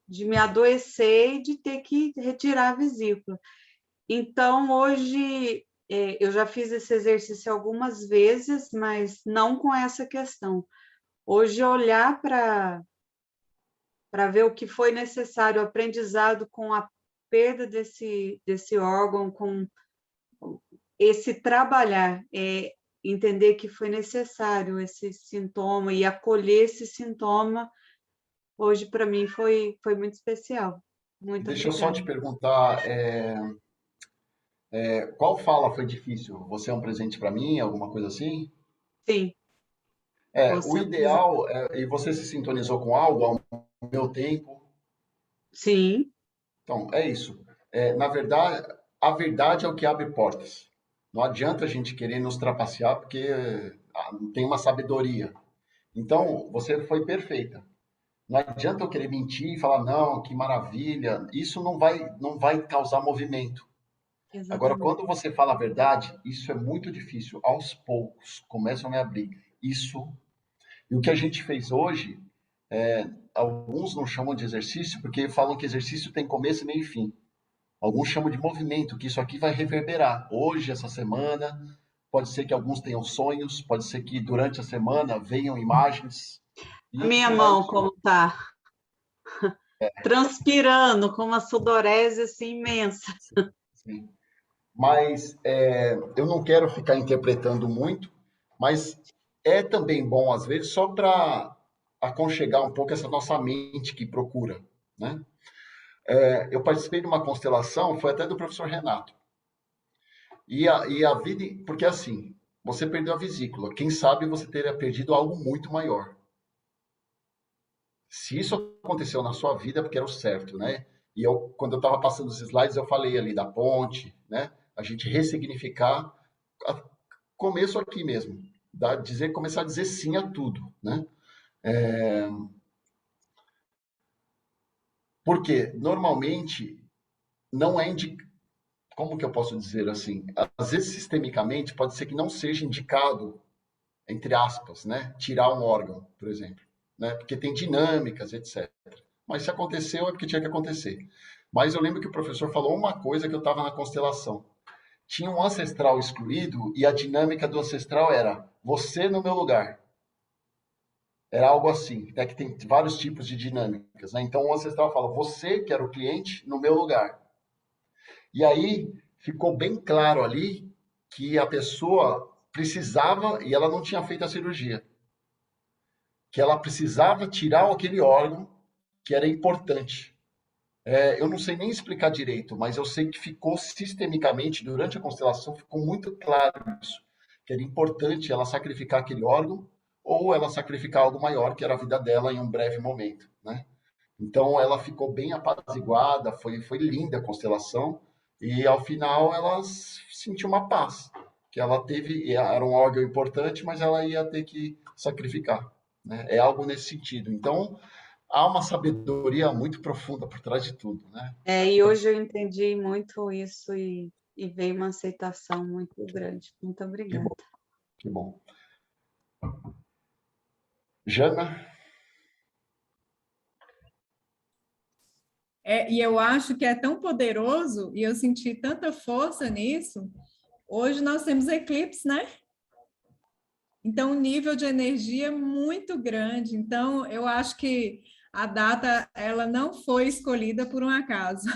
me adoecer e de ter que retirar a vesícula. Então, hoje, eu já fiz esse exercício algumas vezes, mas não com essa questão. Hoje, olhar para ver o que foi necessário, o aprendizado com a perda desse órgão, com esse trabalhar, entender que foi necessário esse sintoma e acolher esse sintoma, hoje, para mim, foi muito especial. Muito Deixa eu só obrigada. te perguntar, qual fala foi difícil? Você é um presente para mim, alguma coisa assim? Sim, O você é um presente. ideal, e você se sintonizou com algo ao meu tempo, Sim, então é isso. Na verdade, a verdade é o que abre portas. Não adianta a gente querer nos trapacear porque tem uma sabedoria. Então, você foi perfeita. Não adianta eu querer mentir e falar, não, que maravilha. Isso não vai causar movimento. Agora, exatamente. quando você fala a verdade, isso é muito difícil. Aos poucos, começam a me abrir. Isso. E o que a gente fez hoje, alguns não chamam de exercício, porque falam que exercício tem começo, meio e fim. Alguns chamam de movimento, que isso aqui vai reverberar. Hoje, essa semana, pode ser que alguns tenham sonhos, pode ser que durante a semana venham imagens. A E minha isso vai. mão, como está transpirando, com uma sudorese assim, imensa. Sim. Mas eu não quero ficar interpretando muito, mas é também bom, às vezes, só para aconchegar um pouco essa nossa mente que procura. né? Eu participei de uma constelação, foi até do professor Renato. E a vida, porque assim, você perdeu a vesícula, quem sabe você teria perdido algo muito maior. Se isso aconteceu na sua vida, é porque era o certo, né? E quando eu estava passando os slides, eu falei ali da ponte, né? A gente ressignificar, começo aqui mesmo, começar a dizer sim a tudo, né? Porque normalmente não é como que eu posso dizer assim? Às vezes sistemicamente pode ser que não seja indicado, entre aspas, né? Tirar um órgão, por exemplo, né? Porque tem dinâmicas, etc. Mas se aconteceu é porque tinha que acontecer. Mas eu lembro que o professor falou uma coisa que eu estava na constelação. Tinha um ancestral excluído e a dinâmica do ancestral era você no meu lugar. Era algo assim, né, que tem vários tipos de dinâmicas, né? Então o ancestral fala, você que era o cliente no meu lugar. E aí ficou bem claro ali que a pessoa precisava, e ela não tinha feito a cirurgia, que ela precisava tirar aquele órgão que era importante. Eu não sei nem explicar direito, mas eu sei que ficou sistemicamente, durante a constelação, ficou muito claro isso, que era importante ela sacrificar aquele órgão ou ela sacrificar algo maior, que era a vida dela em um breve momento, né? Então ela ficou bem apaziguada, foi linda a constelação e ao final ela sentiu uma paz, que ela teve, era um órgão importante, mas ela ia ter que sacrificar, né? É algo nesse sentido. Então há uma sabedoria muito profunda por trás de tudo, né? E hoje eu entendi muito isso e veio uma aceitação muito grande. Muito Que obrigada. bom, que bom. Jana? E eu acho que é tão poderoso, e eu senti tanta força nisso. Hoje nós temos eclipse, né? Então, o nível de energia é muito grande. Então, eu acho que a data ela não foi escolhida por um acaso.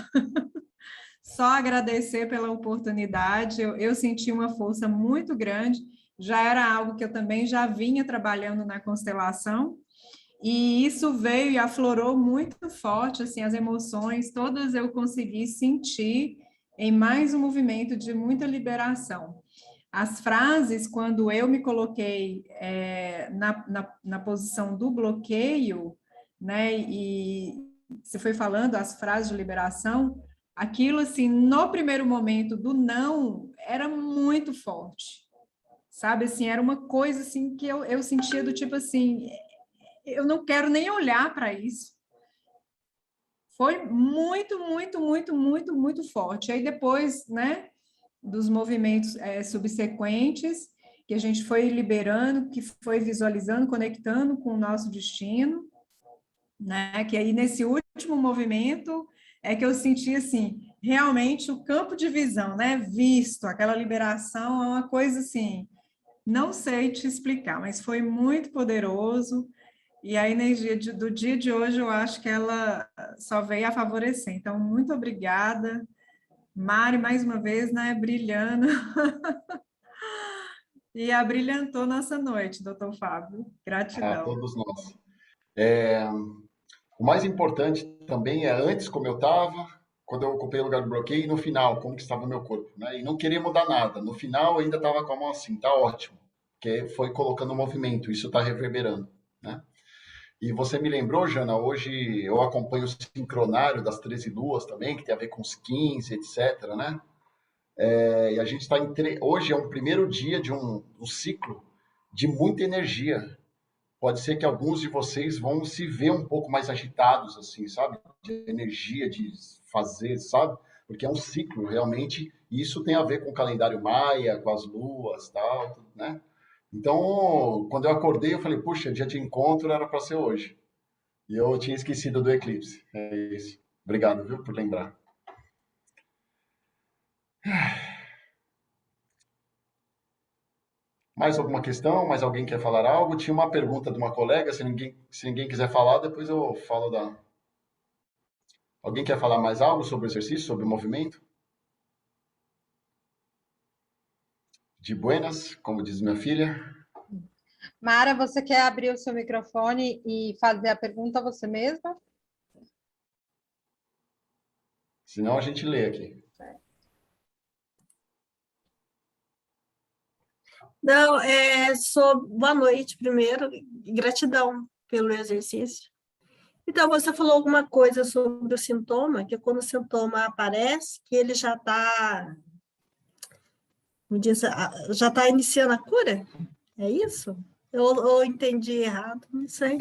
Só agradecer pela oportunidade. Eu senti uma força muito grande. Já era algo que eu também já vinha trabalhando na constelação. E isso veio e aflorou muito forte, assim, as emoções, todas eu consegui sentir em mais um movimento de muita liberação. As frases, quando eu me coloquei na posição do bloqueio, né, e você foi falando as frases de liberação, aquilo, assim, no primeiro momento do não, era muito forte, sabe, assim, era uma coisa, assim, que eu sentia do tipo, assim, eu não quero nem olhar para isso. Foi muito, muito, muito, muito, muito forte. Aí depois, né, dos movimentos subsequentes, que a gente foi liberando, que foi visualizando, conectando com o nosso destino, né, que aí nesse último movimento é que eu senti, assim, realmente o campo de visão, né, visto, aquela liberação é uma coisa, assim, não sei te explicar, mas foi muito poderoso. E a energia do dia de hoje, eu acho que ela só veio a favorecer. Então, muito obrigada. Mari, mais uma vez, né, brilhando. E abrilhantou nossa noite, doutor Fábio. A Gratidão. todos nós. O mais importante também é antes como eu estava, quando eu ocupei o lugar do bloqueio, e no final, como que estava o meu corpo, né? E não queria mudar nada. No final, eu ainda estava com a mão assim, tá ótimo. Porque foi colocando movimento, isso está reverberando, né? E você me lembrou, Jana, hoje eu acompanho o sincronário das 13 luas também, que tem a ver com os 15, etc, né? E a gente está hoje é um primeiro dia de um ciclo de muita energia. Pode ser que alguns de vocês vão se ver um pouco mais agitados, assim, sabe? De energia, de fazer, sabe? Porque é um ciclo, realmente, e isso tem a ver com o calendário maia, com as luas, tal, né? Então, quando eu acordei, eu falei, puxa, dia de encontro era para ser hoje. E eu tinha esquecido do eclipse. É isso. Obrigado, viu, por lembrar. Mais alguma questão? Mais alguém quer falar algo? Tinha uma pergunta de uma colega, se ninguém quiser falar, depois eu falo da. Alguém quer falar mais algo sobre o exercício, sobre o movimento? De buenas, como diz minha filha. Mara, você quer abrir o seu microfone e fazer a pergunta você mesma? Senão a gente lê aqui. Não, boa noite primeiro, e gratidão pelo exercício. Então, você falou alguma coisa sobre o sintoma, que quando o sintoma aparece, que ele já está, já está iniciando a cura? É isso? Eu entendi errado, não sei.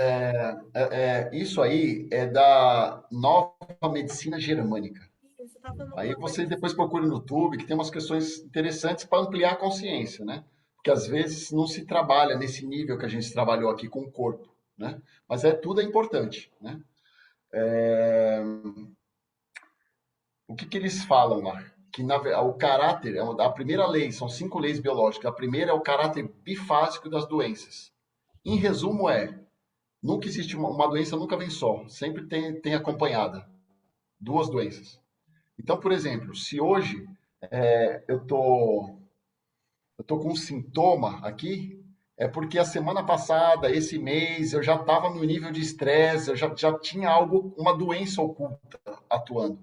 Isso aí é da nova medicina germânica. Você está falando Aí alguma você coisa. depois procura no YouTube, que tem umas questões interessantes para ampliar a consciência, né? Porque às vezes não se trabalha nesse nível que a gente trabalhou aqui com o corpo, né? Mas tudo é importante, né? O que eles falam lá? Que o caráter, a primeira lei, são 5 leis biológicas. A primeira é o caráter bifásico das doenças. Em resumo, nunca existe uma doença, nunca vem só, sempre tem acompanhada duas doenças. Então, por exemplo, se hoje eu tô com um sintoma aqui, é porque a semana passada, esse mês, eu já estava no nível de estresse, eu já tinha algo, uma doença oculta atuando.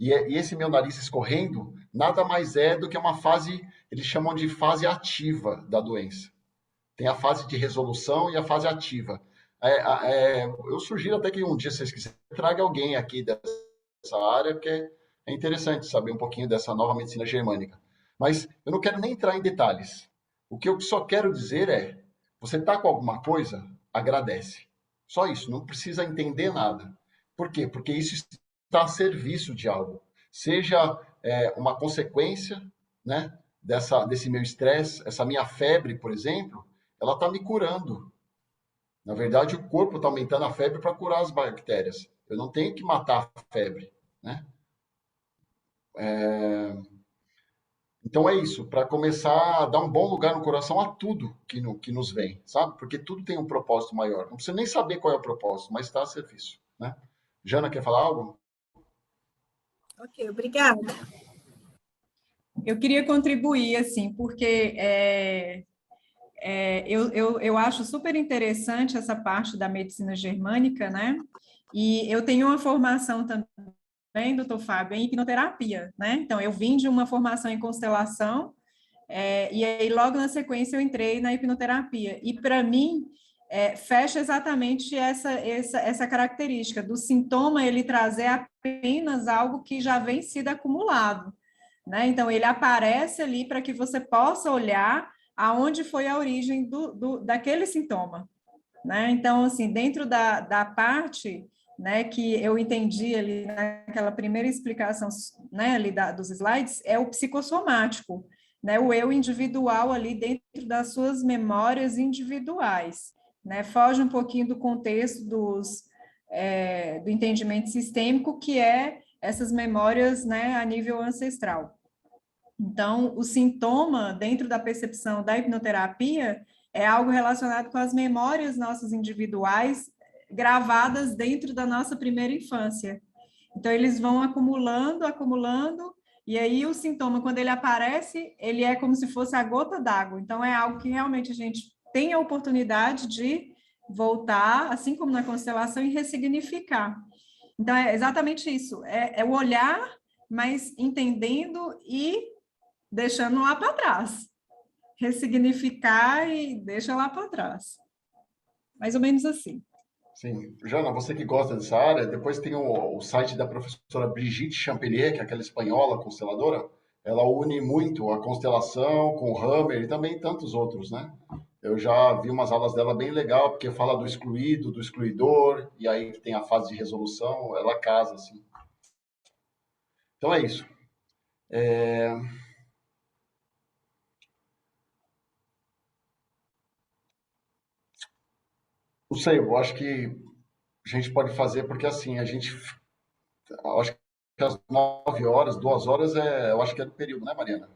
E esse meu nariz escorrendo nada mais é do que uma fase, eles chamam de fase ativa da doença. Tem a fase de resolução e a fase ativa. Eu sugiro até que um dia, se vocês quiserem, traga alguém aqui dessa área, porque é interessante saber um pouquinho dessa nova medicina germânica. Mas eu não quero nem entrar em detalhes. O que eu só quero dizer você está com alguma coisa, agradece. Só isso, não precisa entender nada. Por quê? Porque isso está a serviço de algo. Seja uma consequência, né, desse meu estresse, essa minha febre, por exemplo, ela está me curando. Na verdade, o corpo está aumentando a febre para curar as bactérias. Eu não tenho que matar a febre, né? Então é isso, para começar a dar um bom lugar no coração a tudo que nos vem, sabe? Porque tudo tem um propósito maior. Não precisa nem saber qual é o propósito, mas está a serviço, né? Jana, quer falar algo? Ok, obrigada. Eu queria contribuir, assim, porque eu acho super interessante essa parte da medicina germânica, né? E eu tenho uma formação também, doutor Fábio, em hipnoterapia, né? Então, eu vim de uma formação em constelação, e aí logo na sequência eu entrei na hipnoterapia. E para mim, fecha exatamente essa característica do sintoma ele trazer apenas algo que já vem sido acumulado, né? Então, ele aparece ali para que você possa olhar aonde foi a origem daquele sintoma, né? Então, assim, dentro da parte, né, que eu entendi ali naquela primeira explicação, né, ali dos slides, é o psicossomático, né, o eu individual ali dentro das suas memórias individuais, né? Foge um pouquinho do contexto do entendimento sistêmico, que é essas memórias, né, a nível ancestral. Então, o sintoma, dentro da percepção da hipnoterapia, é algo relacionado com as memórias nossas individuais gravadas dentro da nossa primeira infância. Então, eles vão acumulando, acumulando, e aí o sintoma, quando ele aparece, ele é como se fosse a gota d'água. Então, é algo que realmente a gente tem a oportunidade de voltar, assim como na constelação, e ressignificar. Então, é exatamente isso, é o olhar, mas entendendo e deixando lá para trás. Ressignificar e deixa lá para trás. Mais ou menos assim. Sim. Jana, você que gosta dessa área, depois tem o site da professora Brigitte Champelier, que é aquela espanhola consteladora. Ela une muito a constelação com o Hammer e também tantos outros, né? Eu já vi umas aulas dela bem legal, porque fala do excluído, do excluidor, e aí tem a fase de resolução, ela casa, assim. Então é isso. Não sei, eu acho que a gente pode fazer, porque assim, eu acho que às 9 horas, 2 horas, eu acho que é do período, né, Mariana?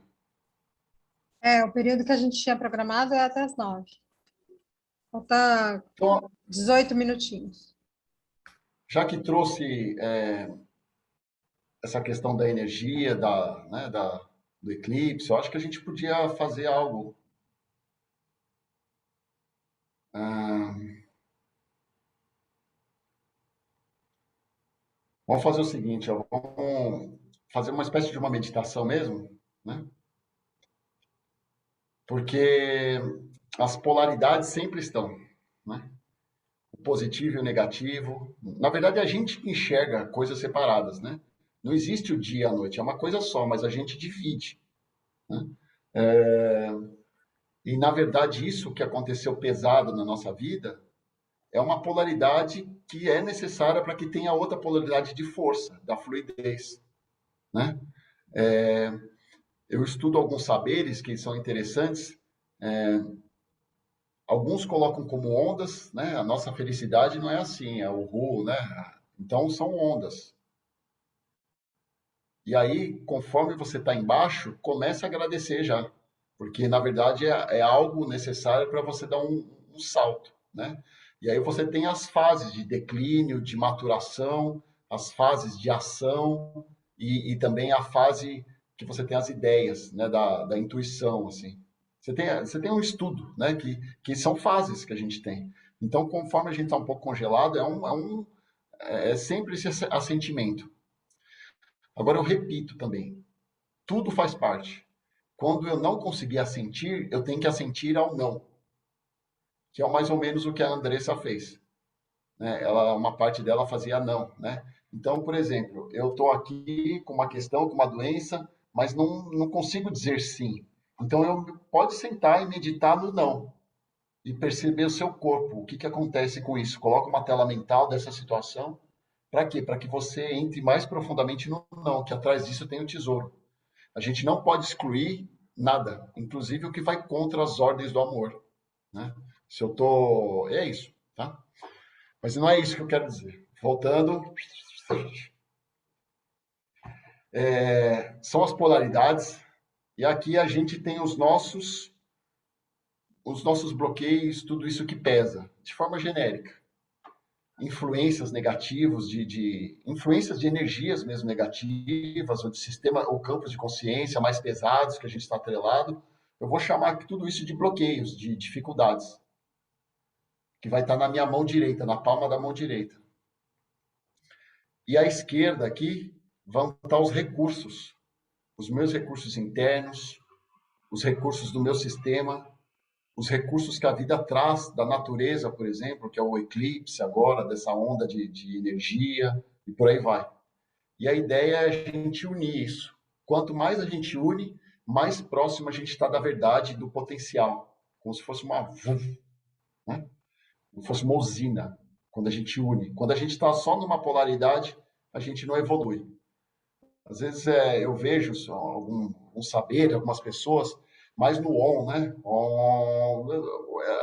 O período que a gente tinha programado é até as 9. Falta Então, 18 minutinhos. já que trouxe essa questão da energia, né, do eclipse, eu acho que a gente podia fazer algo. Ah, Vamos fazer o seguinte, ó, vamos fazer uma espécie de uma meditação mesmo, né? Porque as polaridades sempre estão, né? O positivo e o negativo. Na verdade, a gente que enxerga coisas separadas, né? Não existe o dia e a noite, é uma coisa só, mas a gente divide, né? É, e, na verdade, isso que aconteceu pesado na nossa vida é uma polaridade que é necessária para que tenha outra polaridade de força, da fluidez, né? É, eu estudo alguns saberes que são interessantes. É, alguns colocam como ondas, né? A nossa felicidade não é assim, é o ru, né? Então são ondas. E aí, conforme você está embaixo, comece a agradecer já, porque na verdade é algo necessário para você dar um salto, né? E aí você tem as fases de declínio, de maturação, as fases de ação e também a fase que você tem as ideias, né, da intuição, assim. Você tem um estudo, né, que são fases que a gente tem. Então, conforme a gente está um pouco congelado, é sempre esse assentimento. Agora, eu repito também, tudo faz parte. Quando eu não conseguir assentir, eu tenho que assentir ao não, que é mais ou menos o que a Andressa fez, né? Uma parte dela fazia não, né? Então, por exemplo, eu estou aqui com uma questão, com uma doença, mas não consigo dizer sim. Então, pode sentar e meditar no não e perceber o seu corpo, o que acontece com isso. Coloca uma tela mental dessa situação. Para quê? Para que você entre mais profundamente no não, que atrás disso tem o tesouro. A gente não pode excluir nada, inclusive o que vai contra as ordens do amor, né? Se eu tô, é isso, tá? Mas não é isso que eu quero dizer. Voltando, são as polaridades e aqui a gente tem os nossos bloqueios, tudo isso que pesa, de forma genérica. Influências negativas, influências de energias mesmo negativas, ou de sistema, ou campos de consciência mais pesados que a gente está atrelado. Eu vou chamar tudo isso de bloqueios, de dificuldades, que vai estar na minha mão direita, na palma da mão direita. E à esquerda aqui vão estar os meus recursos internos, os recursos do meu sistema, os recursos que a vida traz da natureza, por exemplo, que é o eclipse agora, dessa onda de energia, e por aí vai. E a ideia é a gente unir isso. Quanto mais a gente une, mais próximo a gente está da verdade, do potencial. Como se fosse né? Como se fosse uma usina, quando a gente une. Quando a gente está só numa polaridade, a gente não evolui. Às vezes eu vejo algum saber, algumas pessoas, mais no on, né?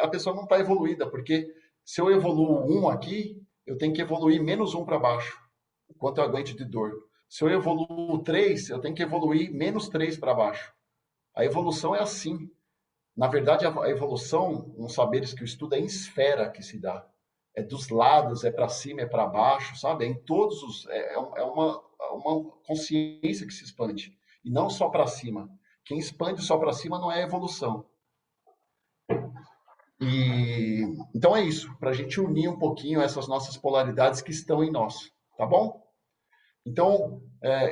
A pessoa não está evoluída, porque se eu evoluo um aqui, eu tenho que evoluir menos um para baixo, o quanto eu aguento de dor. Se eu evoluo três, eu tenho que evoluir menos três para baixo. A evolução é assim. Na verdade, a evolução, uns saberes que eu estudo, é em esfera que se dá. É dos lados, é para cima, é para baixo, sabe? É em todos os. É uma consciência que se expande. E não só para cima. Quem expande só para cima não é evolução. Então é isso, para a gente unir um pouquinho essas nossas polaridades que estão em nós, tá bom? Então,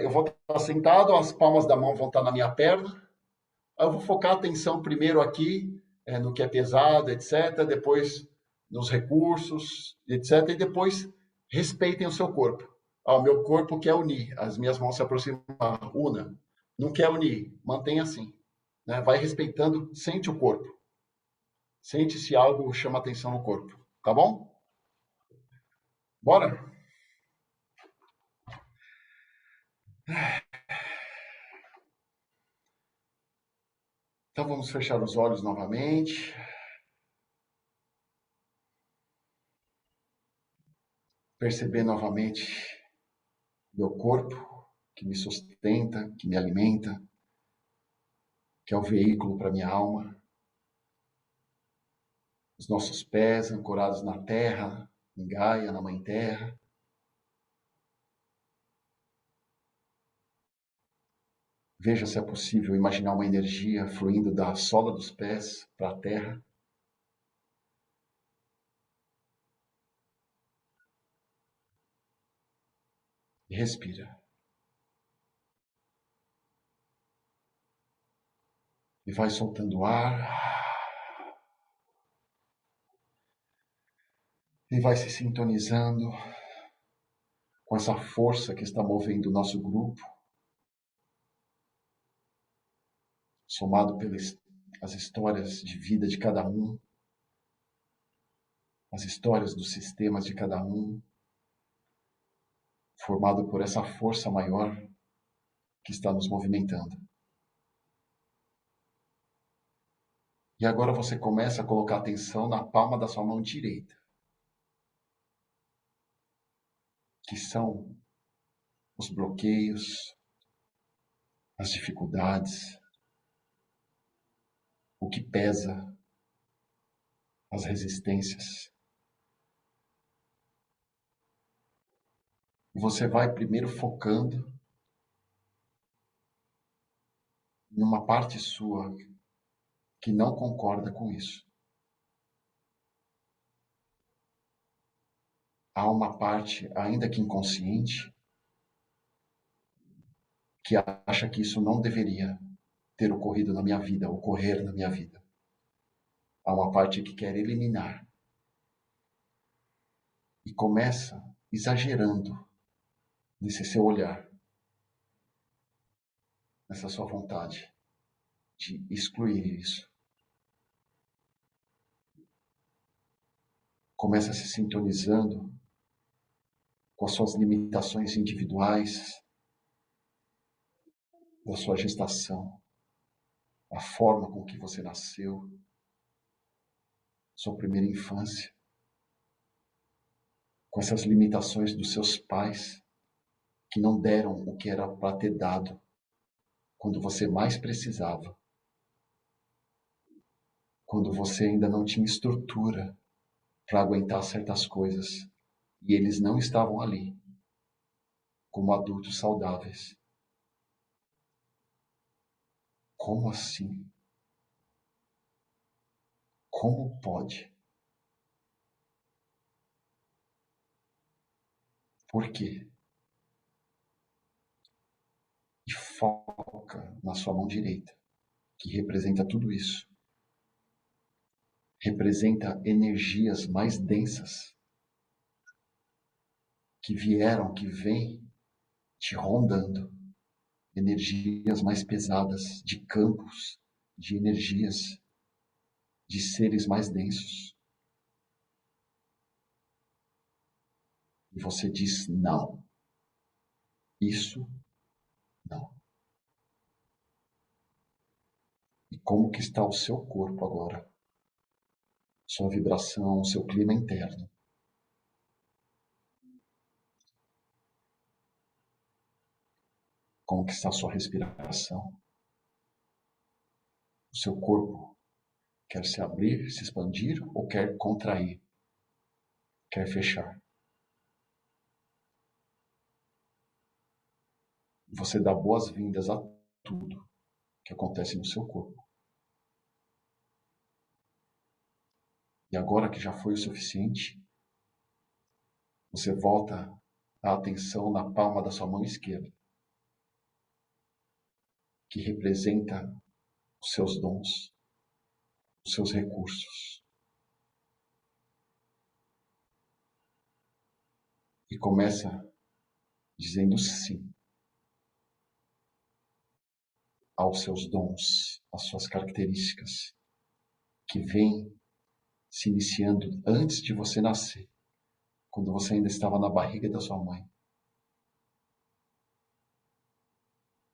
eu vou estar sentado, as palmas da mão vão estar na minha perna. Eu vou focar a atenção primeiro aqui, no que é pesado, etc. Depois nos recursos, etc. E depois respeitem o seu corpo. O meu corpo quer unir, as minhas mãos se aproximam, una. Não quer unir, mantenha assim, né? Vai respeitando, sente o corpo. Sente se algo chama atenção no corpo, tá bom? Bora? Então vamos fechar os olhos novamente. Perceber novamente meu corpo, que me sustenta, que me alimenta, que é o veículo para minha alma. Os nossos pés ancorados na terra, em Gaia, na Mãe Terra. Veja se é possível imaginar uma energia fluindo da sola dos pés para a terra. E respira. E vai soltando ar. E vai se sintonizando com essa força que está movendo o nosso grupo, somado pelas as histórias de vida de cada um, as histórias dos sistemas de cada um, formado por essa força maior que está nos movimentando. E agora você começa a colocar atenção na palma da sua mão direita, que são os bloqueios, as dificuldades, o que pesa, as resistências. E você vai primeiro focando em uma parte sua que não concorda com isso. Há uma parte, ainda que inconsciente, que acha que isso não deveria ter ocorrido na minha vida, ocorrer na minha vida. Há uma parte que quer eliminar. E começa exagerando nesse seu olhar, nessa sua vontade de excluir isso. Começa se sintonizando com as suas limitações individuais, da sua gestação, a forma com que você nasceu, sua primeira infância, com essas limitações dos seus pais, que não deram o que era para ter dado quando você mais precisava, quando você ainda não tinha estrutura para aguentar certas coisas, e eles não estavam ali como adultos saudáveis. Como assim? Como pode? Por quê? E foca na sua mão direita, que representa tudo isso. Representa energias mais densas que vieram, que vêm te rondando. Energias mais pesadas, de campos, de energias, de seres mais densos. E você diz não. Isso não. E como que está o seu corpo agora? Sua vibração, seu clima interno. Como que está a sua respiração? O seu corpo quer se abrir, se expandir ou quer contrair? Quer fechar? Você dá boas-vindas a tudo que acontece no seu corpo. E agora que já foi o suficiente, você volta a atenção na palma da sua mão esquerda, que representa os seus dons, os seus recursos. E começa dizendo sim aos seus dons, às suas características, que vêm se iniciando antes de você nascer, quando você ainda estava na barriga da sua mãe.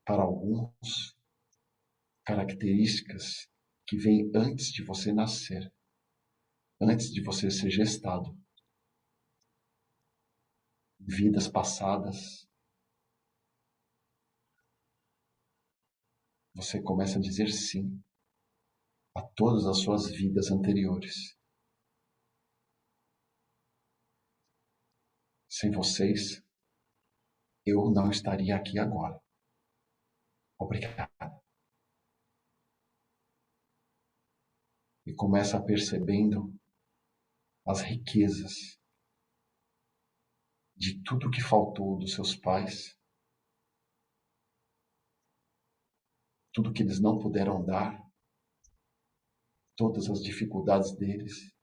Para alguns, características que vêm antes de você nascer, antes de você ser gestado. Vidas passadas. Você começa a dizer sim a todas as suas vidas anteriores. Sem vocês, eu não estaria aqui agora. Obrigado. E começa percebendo as riquezas de tudo que faltou dos seus pais, tudo que eles não puderam dar, todas as dificuldades deles.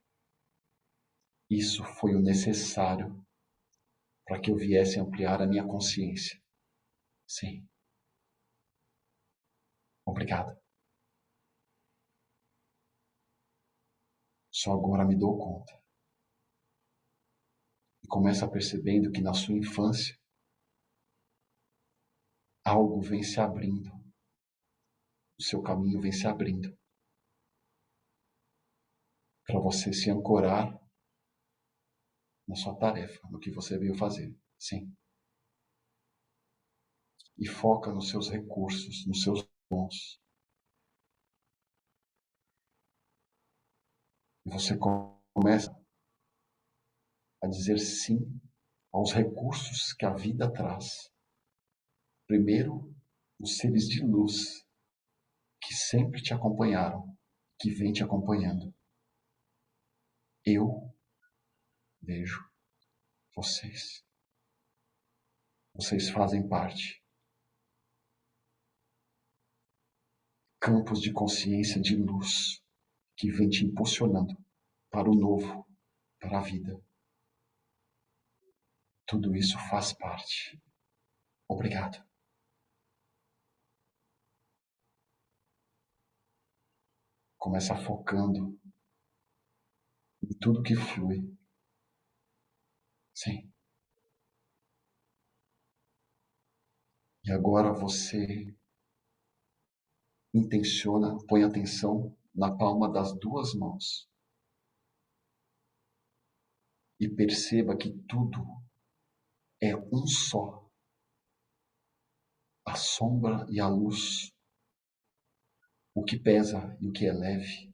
Isso foi o necessário para que eu viesse ampliar a minha consciência. Sim. Obrigado. Só agora me dou conta. E começo a percebendo que na sua infância algo vem se abrindo. O seu caminho vem se abrindo. Para você se ancorar na sua tarefa, no que você veio fazer. Sim. E foca nos seus recursos, nos seus dons. E você começa a dizer sim aos recursos que a vida traz. Primeiro, os seres de luz que sempre te acompanharam, que vem te acompanhando. Eu vejo vocês. Vocês fazem parte. Campos de consciência de luz que vem te impulsionando para o novo, para a vida. Tudo isso faz parte. Obrigado. Começa focando em tudo que flui. Sim. E agora você intenciona, põe atenção na palma das duas mãos. E perceba que tudo é um só. A sombra e a luz. O que pesa e o que é leve.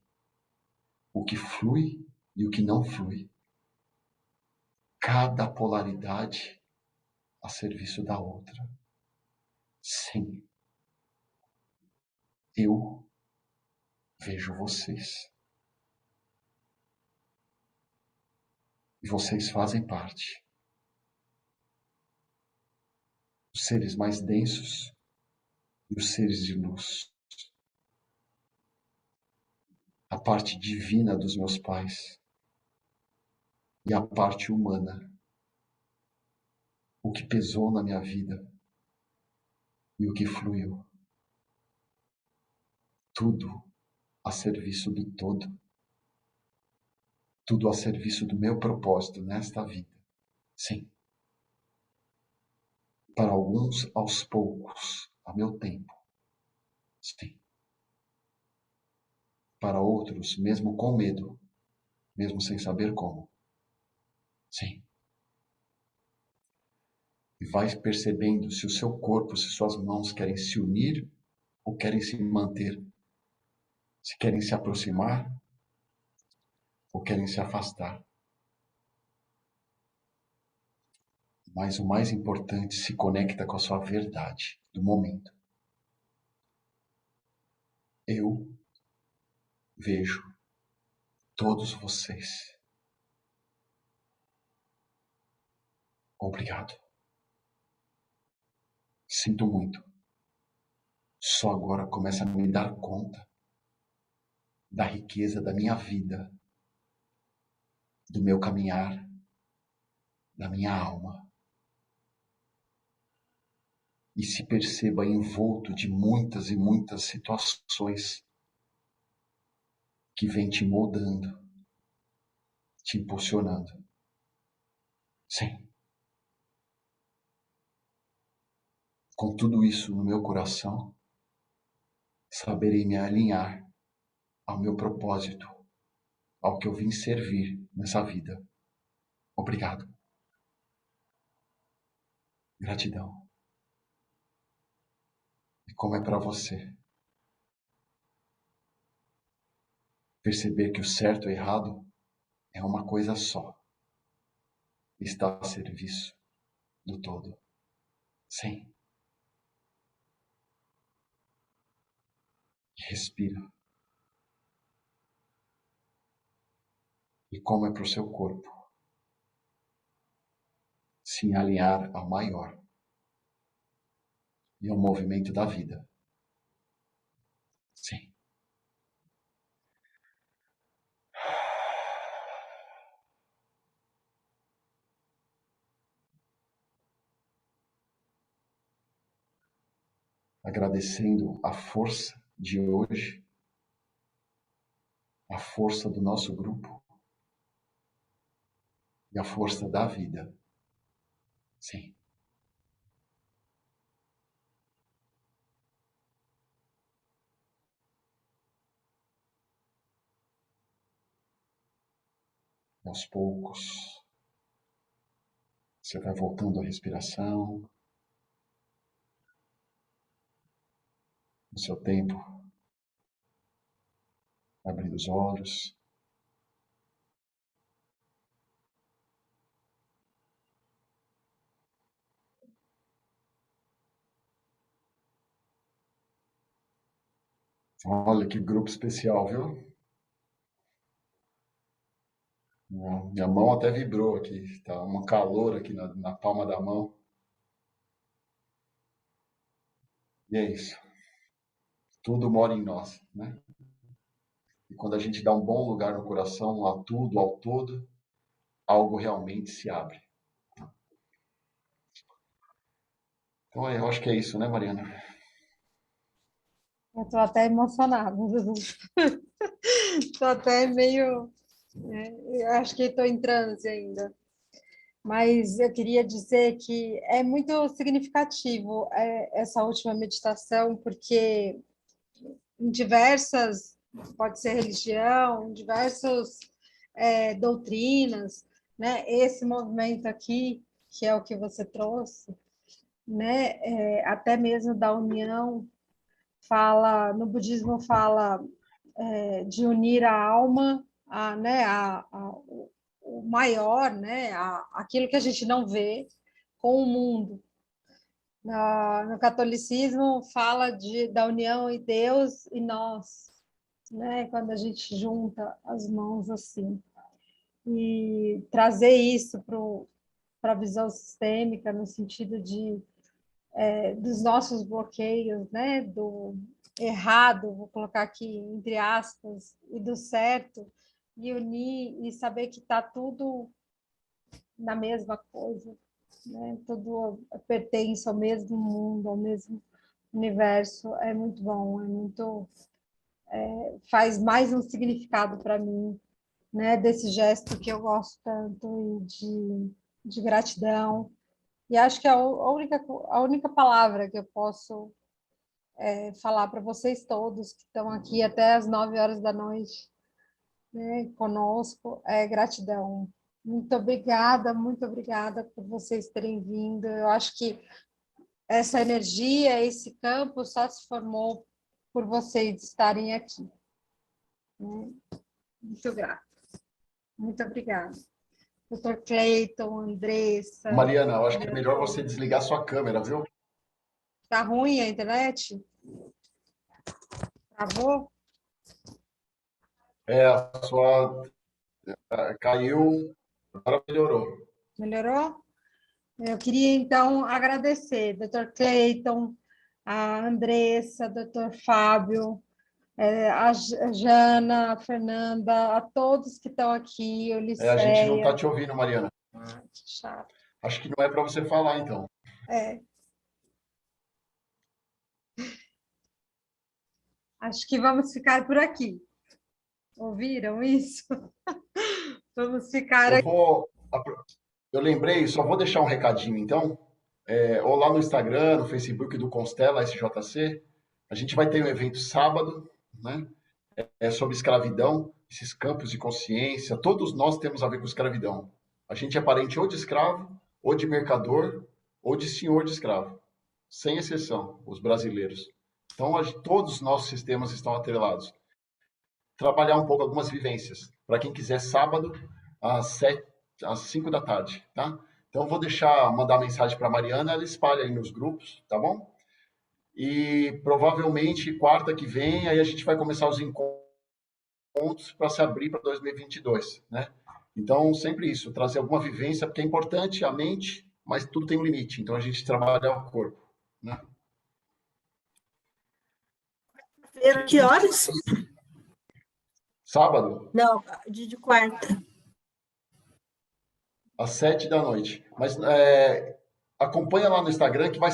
O que flui e o que não flui. Cada polaridade a serviço da outra. Sim. Eu vejo vocês. E vocês fazem parte. Os seres mais densos e os seres de luz. A parte divina dos meus pais e a parte humana. O que pesou na minha vida e o que fluiu. Tudo a serviço do todo. Tudo a serviço do meu propósito nesta vida. Sim. Para alguns, aos poucos, a meu tempo. Sim. Para outros, mesmo com medo, mesmo sem saber como. Sim. E vai percebendo se o seu corpo, se suas mãos querem se unir ou querem se manter. Se querem se aproximar ou querem se afastar. Mas o mais importante, se conecta com a sua verdade do momento. Eu vejo todos vocês. Obrigado. Sinto muito. Só agora começo a me dar conta da riqueza da minha vida, do meu caminhar, da minha alma. E se perceba envolto de muitas e muitas situações que vêm te moldando, te impulsionando. Sim. Com tudo isso no meu coração, saberei me alinhar ao meu propósito, ao que eu vim servir nessa vida. Obrigado. Gratidão. E como é para você perceber que o certo e o errado é uma coisa só. Está a serviço do todo. Sim. Respira. E como é para o seu corpo se alinhar ao maior e ao movimento da vida. Sim. Agradecendo a força de hoje, a força do nosso grupo e a força da vida. Sim. Aos poucos, você vai voltando à respiração, no seu tempo, abrindo os olhos. Olha que grupo especial, viu? Minha mão até vibrou aqui, tá um calor aqui na palma da mão. E é isso. Tudo mora em nós, né? E quando a gente dá um bom lugar no coração a tudo, ao todo, algo realmente se abre. Então, eu acho que é isso, né, Mariana? Eu estou até emocionada. Estou até meio. Eu acho que estou em transe ainda. Mas eu queria dizer que é muito significativo essa última meditação, porque em diversas, pode ser religião, diversas doutrinas, né? Esse movimento aqui, que é o que você trouxe, né? Até mesmo da união, fala, no budismo fala de unir a alma, né? O maior, né? Aquilo que a gente não vê, com o mundo. No catolicismo fala da união em Deus e nós, né? Quando a gente junta as mãos assim. E trazer isso para a visão sistêmica, no sentido dos nossos bloqueios, né? Do errado, vou colocar aqui entre aspas, e do certo, e unir e saber que está tudo na mesma coisa, né? Tudo pertence ao mesmo mundo, ao mesmo universo. É muito bom, faz mais um significado para mim, né? Desse gesto que eu gosto tanto e de gratidão. E acho que a única palavra que eu posso falar para vocês todos que estão aqui até as 9 horas da noite, né, conosco, é gratidão. Muito obrigada por vocês terem vindo. Eu acho que essa energia, esse campo só se formou por vocês estarem aqui. Né? Muito grata. Muito obrigada. Dr. Cleiton, Andressa. Mariana, eu acho que é melhor você desligar sua câmera, viu? Tá ruim a internet? Travou? A sua caiu, agora melhorou. Melhorou? Eu queria, então, agradecer Dr. Cleiton, a Andressa, Dr. Fábio, a Jana, a Fernanda, a todos que estão aqui, A gente não está Ulisseia. te ouvindo, Mariana. Que chato. Acho que não é para você falar, então. Acho que vamos ficar por aqui. Ouviram isso? Vamos ficar aqui. Eu lembrei, só vou deixar um recadinho, então. Ou lá no Instagram, no Facebook do Constela SJC, a gente vai ter um evento sábado, né? Sobre escravidão, esses campos de consciência. Todos nós temos a ver com escravidão. A gente é parente ou de escravo, ou de mercador, ou de senhor de escravo. Sem exceção, os brasileiros. Então, todos os nossos sistemas estão atrelados. Trabalhar um pouco algumas vivências. Para quem quiser, sábado, às 5 da tarde, tá? Então, vou mandar mensagem para a Mariana, ela espalha aí nos grupos, tá bom? E provavelmente, quarta que vem, aí a gente vai começar os encontros para se abrir para 2022, né? Então, sempre isso, trazer alguma vivência, porque é importante a mente mas tudo tem um limite, então a gente trabalha o corpo, né? Que horas? Sábado, Não, de quarta. às 7 da noite. Mas acompanha lá no Instagram que vai